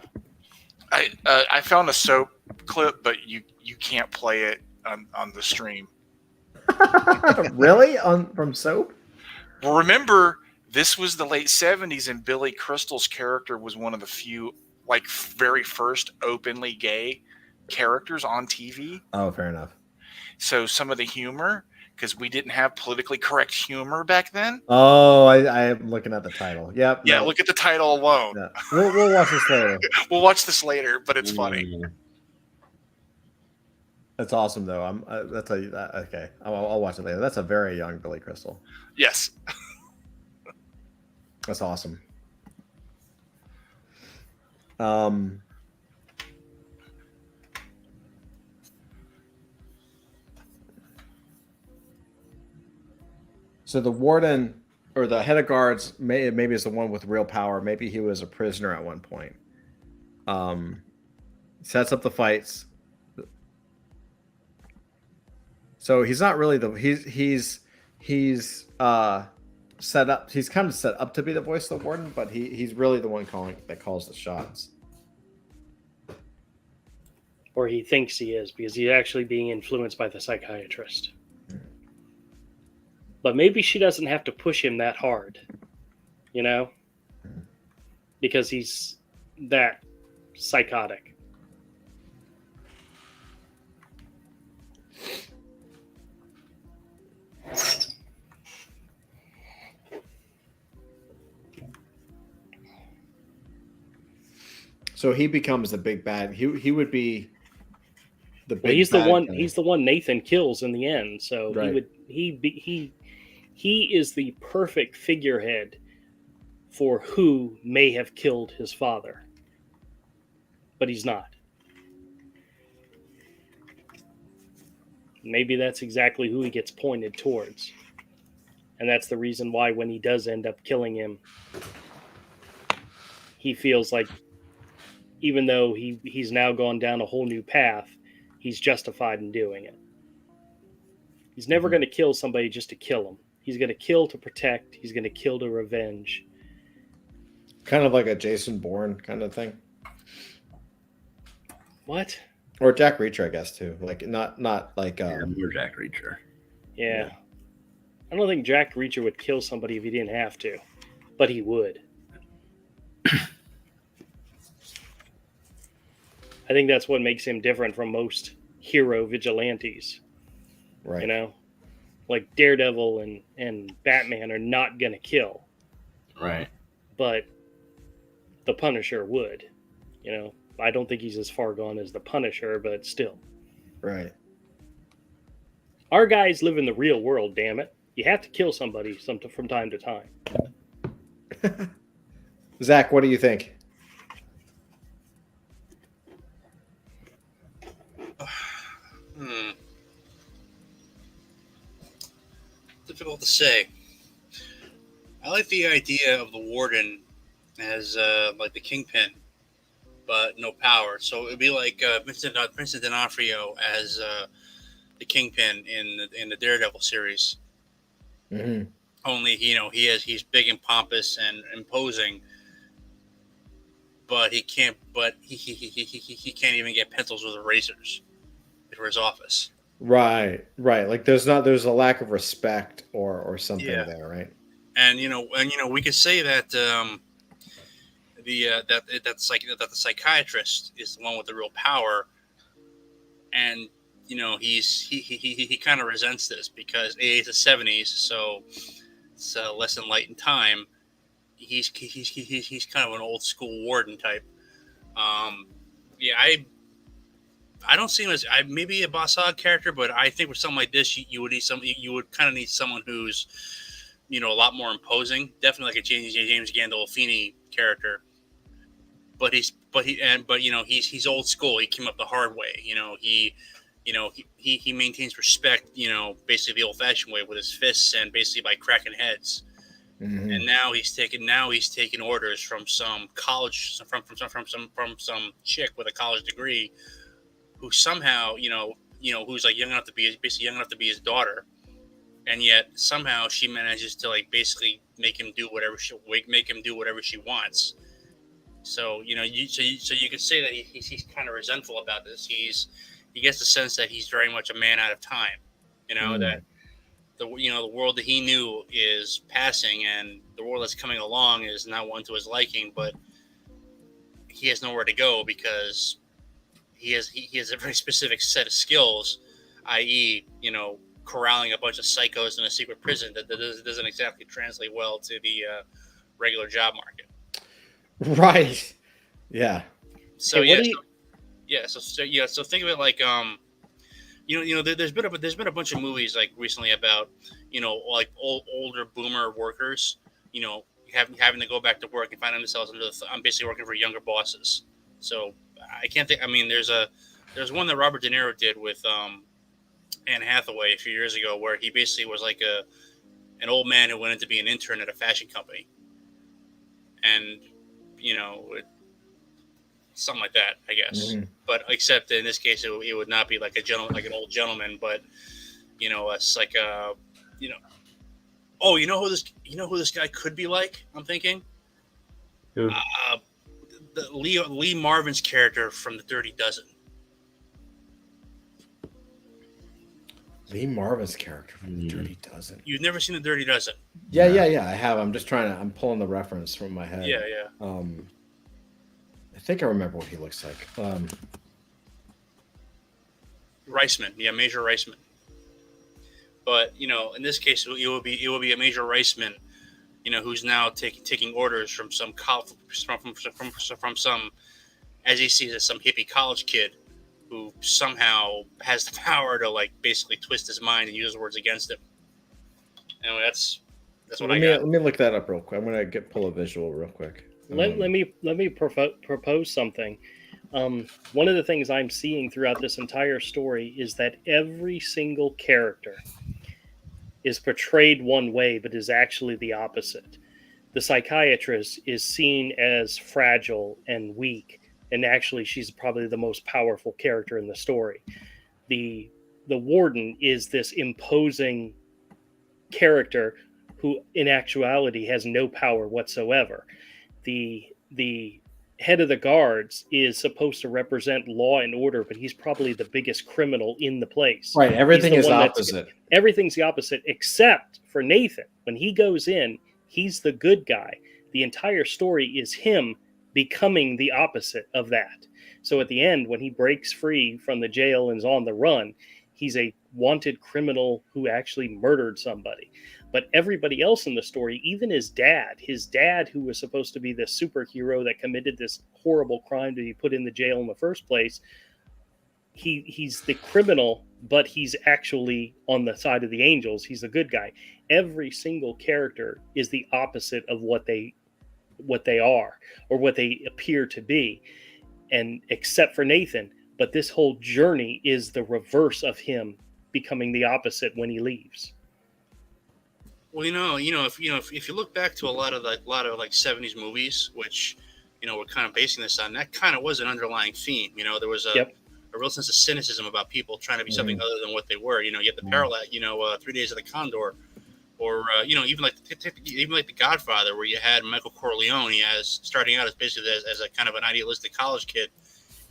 I found a Soap clip, but you can't play it on the stream. Really? From Soap? Well, remember, this was the late 70s, and Billy Crystal's character was one of the few, like, very first openly gay characters on TV. Oh, fair enough. So some of the humor, because we didn't have politically correct humor back then. Oh, I am looking at the title. Yep. Yeah, no. look at the title alone. Yeah. We'll watch this later. We'll watch this later, but it's funny. That's awesome, though. That's okay. I'll watch it later. That's a very young Billy Crystal. Yes. That's awesome. So the warden or the head of guards maybe is the one with real power. Maybe he was a prisoner at one point. Sets up the fights. So he's not really he's set up. He's kind of set up to be the voice of the warden, but he's really the one that calls the shots. Or he thinks he is because he's actually being influenced by the psychiatrist. But maybe she doesn't have to push him that hard, you know, because he's that psychotic. So he becomes the big bad. He would be the big. Well, he's bad the one. guy. He's the one Nathan kills in the end. So Right. he is the perfect figurehead for who may have killed his father, but he's not. Maybe that's exactly who he gets pointed towards. And that's the reason why when he does end up killing him, he feels like even though he's now gone down a whole new path, he's justified in doing it. He's never going to kill somebody just to kill them. He's going to kill to protect. He's going to kill to revenge. Kind of like a Jason Bourne kind of thing. What? Or Jack Reacher, I guess, too. Like, not like... more Jack Reacher. Yeah. I don't think Jack Reacher would kill somebody if he didn't have to. But he would. I think that's what makes him different from most hero vigilantes. Right. You know? Like Daredevil and Batman are not going to kill. Right. But the Punisher would. You know? I don't think he's as far gone as the Punisher, but still. Right. Our guys live in the real world, damn it. You have to kill somebody from time to time. Zach, what do you think? Difficult to say. I like the idea of the Warden as like the Kingpin, but no power. So it'd be like Vincent D'Onofrio as the Kingpin in the Daredevil series. Mm-hmm. Only he's big and pompous and imposing, but he can't. But he can't even get pencils with erasers for his office. Right. Like there's a lack of respect or something there, right? And we could say that that the psychiatrist is the one with the real power, and he kind of resents this because it's the 70s, so it's less than light in time. He's kind of an old school Warden type. I don't see him as maybe a Boss Hogg character, but I think with something like this, you would kind of need someone who's a lot more imposing, definitely like a James Gandolfini character. But he's old school. He came up the hard way. He maintains respect. Basically the old-fashioned way with his fists and basically by cracking heads. Mm-hmm. And now he's taking orders from some college from some chick with a college degree, who somehow who's like young enough to be his daughter, and yet somehow she manages to like basically make him do whatever she wants. So you could say that he's kind of resentful about this. He gets the sense that he's very much a man out of time. That the world that he knew is passing, and the world that's coming along is not one to his liking. But he has nowhere to go because he has a very specific set of skills, i.e., corralling a bunch of psychos in a secret prison that doesn't exactly translate well to the regular job market. Right. Yeah. So think of it like there's been a bunch of movies like recently about like older boomer workers having to go back to work and find themselves I'm basically working for younger bosses. So I can't think. I mean, there's one that Robert De Niro did with Anne Hathaway a few years ago, where he basically was like an old man who went in to be an intern at a fashion company, and something like that, I guess. Mm-hmm. But except in this case, it would not be like an old gentleman, but it's like oh, who this guy could be like? I'm thinking. Who? The Lee Marvin's character from The Dirty Dozen. Lee Marvin's character from The Dirty Dozen. You've never seen The Dirty Dozen? Yeah, I have. I'm just I'm pulling the reference from my head. Yeah. I think I remember what he looks like. Reisman, yeah, Major Reisman. But in this case, it will be a Major Reisman, who's now taking orders from some from some, as he sees it, some hippie college kid who somehow has the power to like basically twist his mind and use words against him. Anyway, that's what I got. Let me look that up real quick. I'm gonna pull a visual real quick. Let me propose something. one of the things I'm seeing throughout this entire story is that every single character is portrayed one way, but is actually the opposite. The psychiatrist is seen as fragile and weak, and actually she's probably the most powerful character in the story. The warden is this imposing character who in actuality has no power whatsoever. The head of the guards is supposed to represent law and order, but he's probably the biggest criminal in the place. Right. Everything is opposite. Everything's the opposite, except for Nathan. When he goes in, he's the good guy. The entire story is him becoming the opposite of that. So at the end, when he breaks free from the jail and is on the run, he's a wanted criminal who actually murdered somebody. But everybody else in the story, even his dad, who was supposed to be the superhero that committed this horrible crime to be put in the jail in the first place, he's the criminal, but he's actually on the side of the angels. He's the good guy. Every single character is the opposite of what they are or what they appear to be, and except for Nathan. But this whole journey is the reverse of him becoming the opposite when he leaves. Well, if you look back to a lot of 70s movies, which we're kind of basing this on, that kind of was an underlying theme. There was a real sense of cynicism about people trying to be something other than what they were. You get the parallel, 3 Days of the Condor, or even like The Godfather, where you had Michael Corleone. He has starting out as basically as a kind of an idealistic college kid,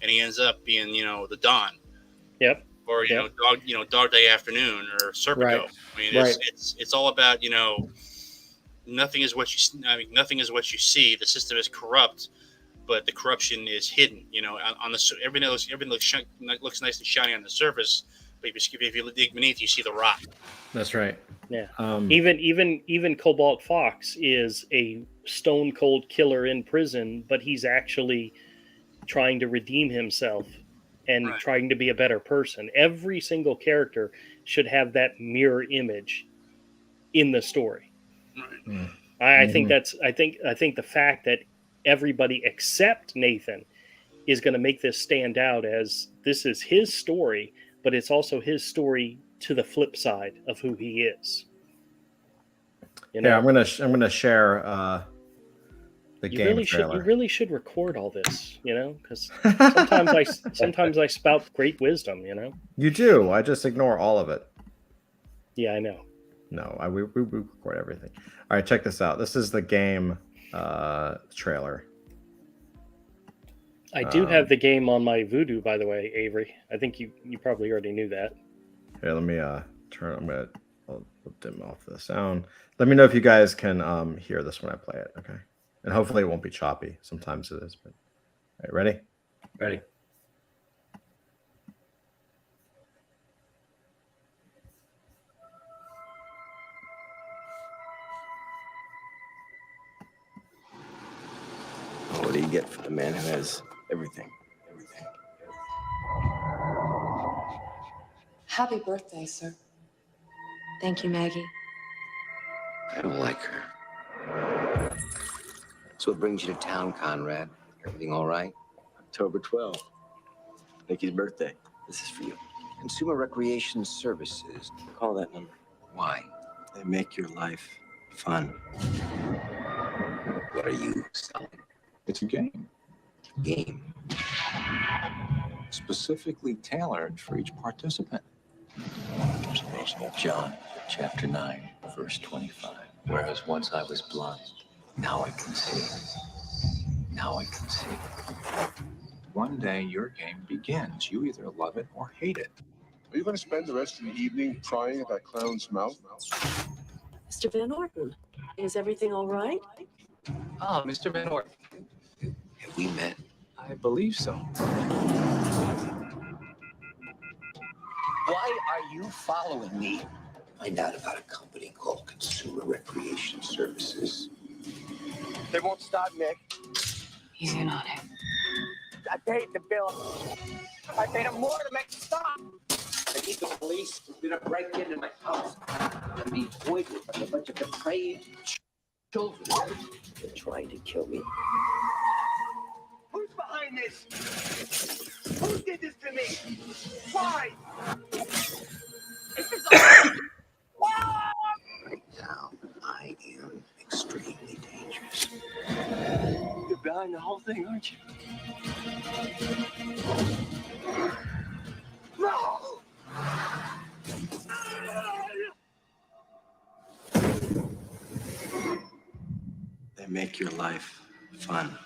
and he ends up being the Don. Yep. Or Dog Day Afternoon, or Serpico. Right. I mean, it's all about nothing is what you. I mean, nothing is what you see. The system is corrupt, but the corruption is hidden. On the everything looks nice and shiny on the surface, but if you dig beneath, you see the rot. That's right. Yeah. Even Cobalt Fox is a stone cold killer in prison, but he's actually trying to redeem himself and trying to be a better person. Every single character should have that mirror image in the story. Right. I think the fact that everybody except Nathan is going to make this stand out as this is his story, but it's also his story to the flip side of who he is. Yeah, I'm gonna share the game trailer. You really should record all this, because sometimes I spout great wisdom, You do. I just ignore all of it. Yeah, I know. No, we record everything. All right, check this out. This is the game trailer. I do have the game on my Voodoo, by the way, Avery. I think you probably already knew that. Here, let me I'll dim off the sound. Let me know if you guys can hear this when I play it, okay? And hopefully it won't be choppy. Sometimes it is, but all right, ready? Ready. What do you get for the man who has everything? Happy birthday, sir. Thank you, Maggie. I don't like her. So what brings you to town, Conrad? Everything all right? October 12th. Mickey's birthday. This is for you. Consumer Recreation Services. Call that number. Why? They make your life fun. What are you selling? It's a game. Game. Specifically tailored for each participant. John, chapter 9, verse 25. Whereas once I was blind, now I can see. Now I can see. One day your game begins. You either love it or hate it. Are you going to spend the rest of the evening prying at that clown's mouth? Mr. Van Orton, is everything all right? Ah, Mr. Van Orton. Have we met? I believe so. Why are you following me? Find out about a company called Consumer Recreation Services. They won't stop, Nick. Easy on him. I paid the bill. I paid him more to make it stop. I need the police. There's been a break-in in my house. I'm being poisoned by a bunch of depraved children. They're trying to kill me. Who's behind doing this? Who did this to me? Why? Now, I am extremely dangerous. You're behind the whole thing, aren't you? No! They make your life fun.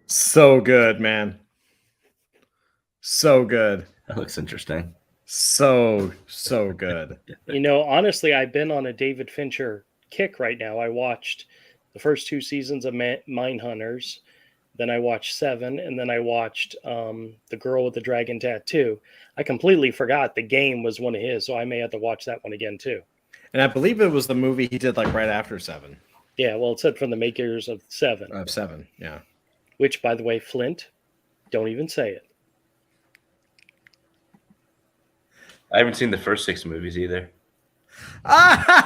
So good, man. So good. That looks interesting. So good. You know, honestly, I've been on a David Fincher kick right now. I watched the first 2 seasons of Mindhunters, then I watched 7, and then I watched The Girl with the Dragon Tattoo. I completely forgot The Game was one of his, so I may have to watch that one again too. And I believe it was the movie he did like right after 7. Yeah, well, it said from the makers of 7. Of 7, yeah. Which, by the way, Flint, don't even say it. I haven't seen the first 6 movies either. That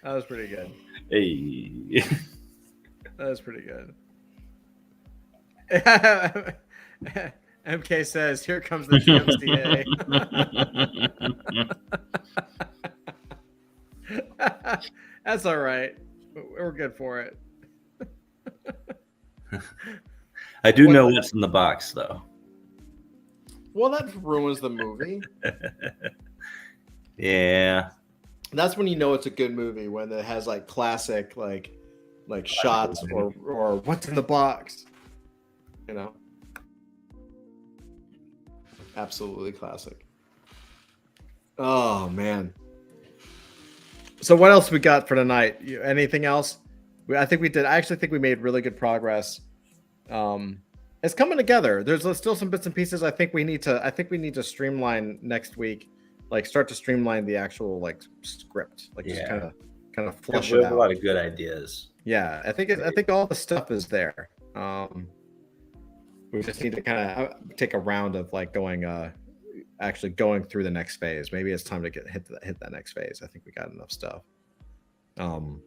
was pretty good. Hey. That was pretty good. MK says, "Here comes the GMCA." That's all right. We're good for it. I do know what's in the box, though. Well, that ruins the movie. Yeah. That's when you know it's a good movie, when it has like classic like shots or what's in the box. You know. Absolutely classic. Oh man. So what else we got for tonight? Anything else? I actually think we made really good progress. It's coming together. There's still some bits and pieces. I think we need to streamline next week. Like start to streamline the actual like script. Like just kind of flush it out. A lot of good ideas. Yeah, I think all the stuff is there. We just need to kind of take a round of like actually going through the next phase. Maybe it's time to hit that next phase. I think we got enough stuff. I don't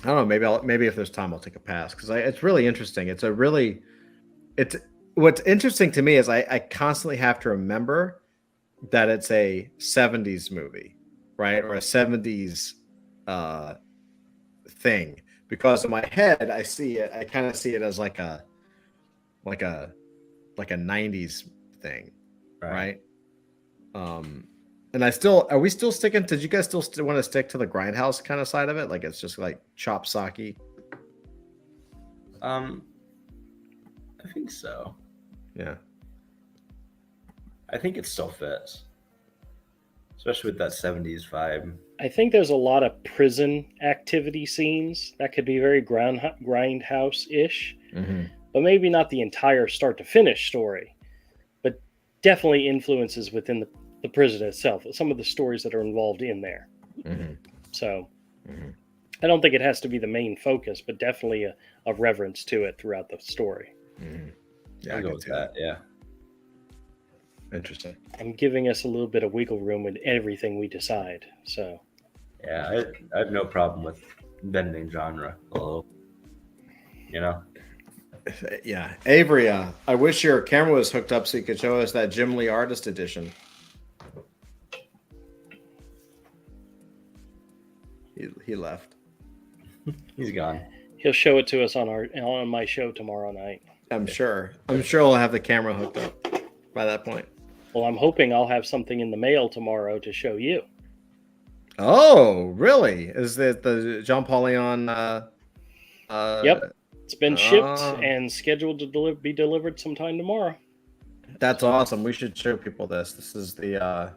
know. Maybe if there's time, I'll take a pass because it's really interesting. What's interesting to me is I constantly have to remember that it's a 70s movie, right? Or a 70s thing, because in my head I kind of see it as like a 90s thing, right? And are we still sticking? Did you guys still want to stick to the grindhouse kind of side of it? Like it's just like chop sake? I think so. Yeah. I think it still fits. Especially with that 70s vibe. I think there's a lot of prison activity scenes that could be very grindhouse-ish, but maybe not the entire start to finish story, but definitely influences within the prison itself, some of the stories that are involved in there. So I don't think it has to be the main focus, but definitely a reverence to it throughout the story. Yeah, I'll go with that. Yeah. Interesting. I'm giving us a little bit of wiggle room with everything we decide. So yeah, I have no problem with bending genre a little. You know? Yeah. Avery, I wish your camera was hooked up so you could show us that Jim Lee Artist Edition. He left. He's gone. He'll show it to us on my show tomorrow night. I'm sure I'll have the camera hooked up by that point. Well, I'm hoping I'll have something in the mail tomorrow to show you. Oh, really? Is it the Jean Paul Leon? Yep. It's been shipped and scheduled to be delivered sometime tomorrow. That's awesome. We should show people this. This is the.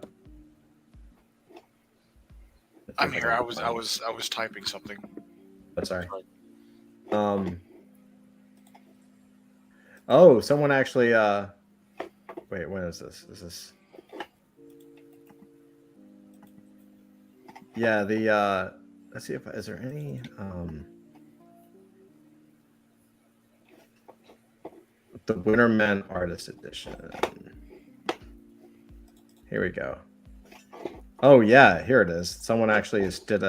I'm here. I was typing something. Sorry. Oh, someone actually. Wait, when is this? Is this? Yeah, the. Let's see if is there any. The Winterman Artist Edition. Here we go. Oh yeah, here it is. Someone actually did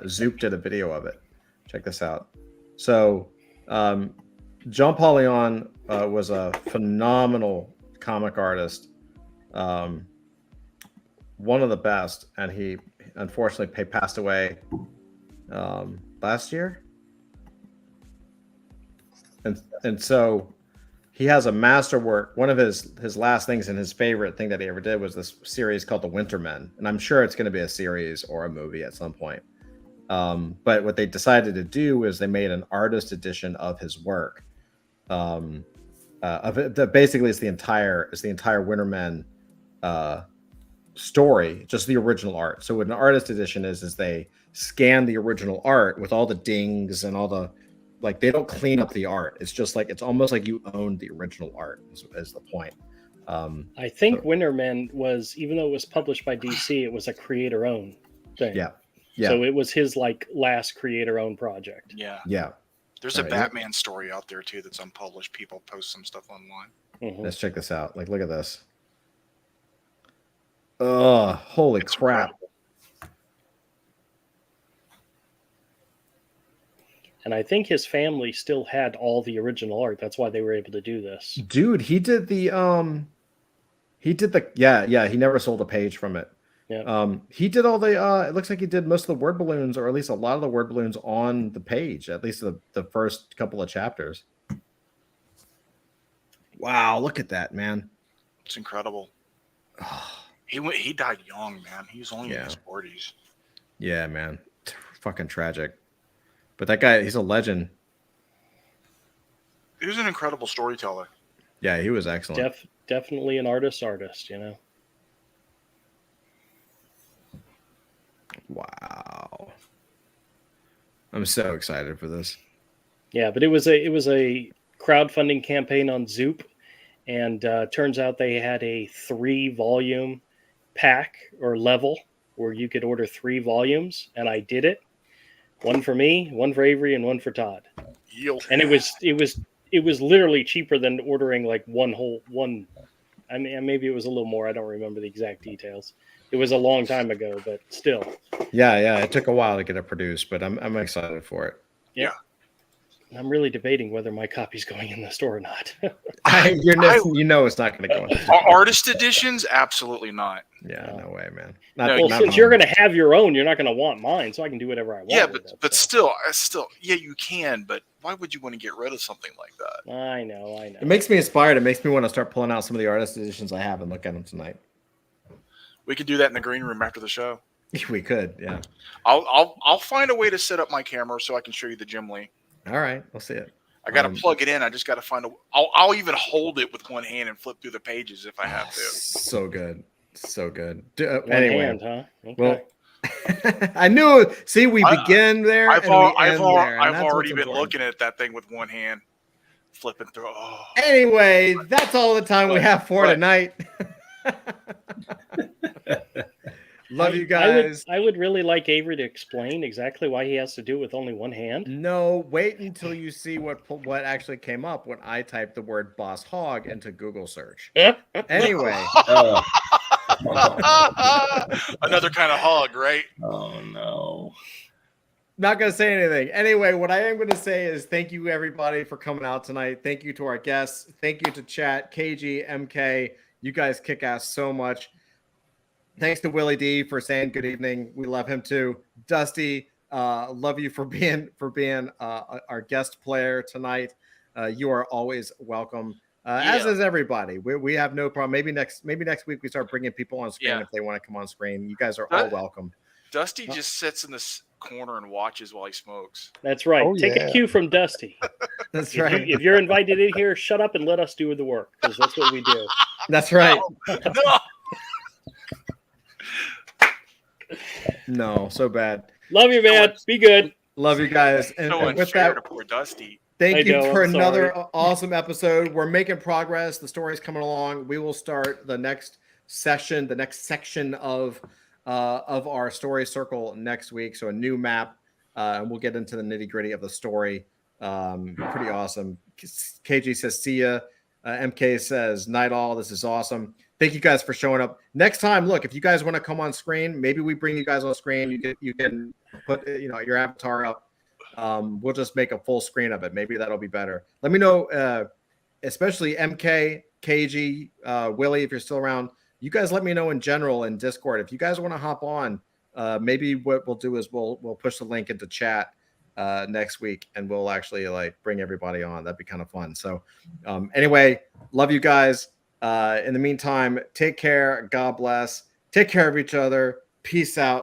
Zoop did a video of it. Check this out. So John Paulion was a phenomenal comic artist, one of the best, and he unfortunately passed away last year. And so he has a masterwork. One of his last things and his favorite thing that he ever did was this series called The Winter Men. And I'm sure it's going to be a series or a movie at some point. But what they decided to do is they made an artist edition of his work. Basically, it's the entire Winter Men story, just the original art. So what an artist edition is they scan the original art with all the dings and all the, like, they don't clean up the art. It's just like, it's almost like you own the original art is the point. I think Winter Men was, even though it was published by DC, it was a creator-owned thing. Yeah. So it was his like last creator-owned project. Yeah. There's a Batman story out there too that's unpublished. People post some stuff online. Mm-hmm. Let's check this out. Like, look at this. Oh, holy crap. Incredible. And I think his family still had all the original art. That's why they were able to do this. Dude, he never sold a page from it. Yeah. He did all the it looks like he did most of the word balloons, or at least a lot of the word balloons on the page, at least the first couple of chapters. Wow, look at that, man. It's incredible. He died young, man. He was only in his 40s. Yeah, man. Fucking tragic. But that guy, he's a legend. He was an incredible storyteller. Yeah, he was excellent. Definitely an artist, you know. Wow. I'm so excited for this. Yeah, but it was a crowdfunding campaign on Zoop, and turns out they had a 3-volume pack or level where you could order 3 volumes, and I did it. One for me, one for Avery, and one for Todd. And it was literally cheaper than ordering like one. I mean, maybe it was a little more. I don't remember the exact details. It was a long time ago, but still. Yeah. It took a while to get it produced, but I'm excited for it. Yeah. I'm really debating whether my copy's going in the store or not. You know it's not going to go in. Artist editions? Absolutely not. Yeah, no way, man. Since you're going to have your own, you're not going to want mine, so I can do whatever I want. Yeah, but still, yeah, you can. But why would you want to get rid of something like that? I know. It makes me inspired. It makes me want to start pulling out some of the artist editions I have and look at them tonight. We could do that in the green room after the show. We could, yeah. I'll find a way to set up my camera so I can show you the gym link. All right, we'll see it. I got to plug it in. I just got to find I'll even hold it with one hand and flip through the pages if I have to. So good. Anyway, hand, huh? Okay. Well, I knew. See, we begin there. I've already been looking at that thing with one hand, flipping through. Oh. Anyway, that's all the time we have for tonight. Love you guys. I would really like Avery to explain exactly why he has to do it with only one hand. No, wait until you see what actually came up when I typed the word boss hog into Google search. Anyway. Another kind of hog, right? Oh, no. Not going to say anything. Anyway, what I am going to say is thank you, everybody, for coming out tonight. Thank you to our guests. Thank you to chat, KG, MK. You guys kick ass so much. Thanks to Willie D for saying good evening. We love him too. Dusty, love you for being our guest player tonight. You are always welcome. As is everybody. We have no problem. Maybe next week we start bringing people on screen if they want to come on screen. You guys are all welcome. Dusty just sits in this corner and watches while he smokes. That's right. Take a cue from Dusty. That's right. If you're invited in here, shut up and let us do the work, because that's what we do. That's right. No. No, so bad. Love you, man. Be good. Love you guys. And with that, poor Dusty. Thank you for another awesome episode. We're making progress. The story's coming along. We will start the next section of our story circle next week. So a new map, and we'll get into the nitty gritty of the story. Pretty awesome. KG says, see ya. MK says, night all. This is awesome. thank you guys for showing up. Next time, look, if you guys want to come on screen, maybe we bring you guys on screen. You can put your avatar up. We'll just make a full screen of it. Maybe that'll be better. Let me know, especially MK, KG, Willie, if you're still around. You guys let me know in general in Discord. If you guys want to hop on, maybe what we'll do is we'll push the link into chat next week, and we'll actually bring everybody on. That'd be kind of fun. So anyway, love you guys. In the meantime, take care. God bless. Take care of each other. Peace out.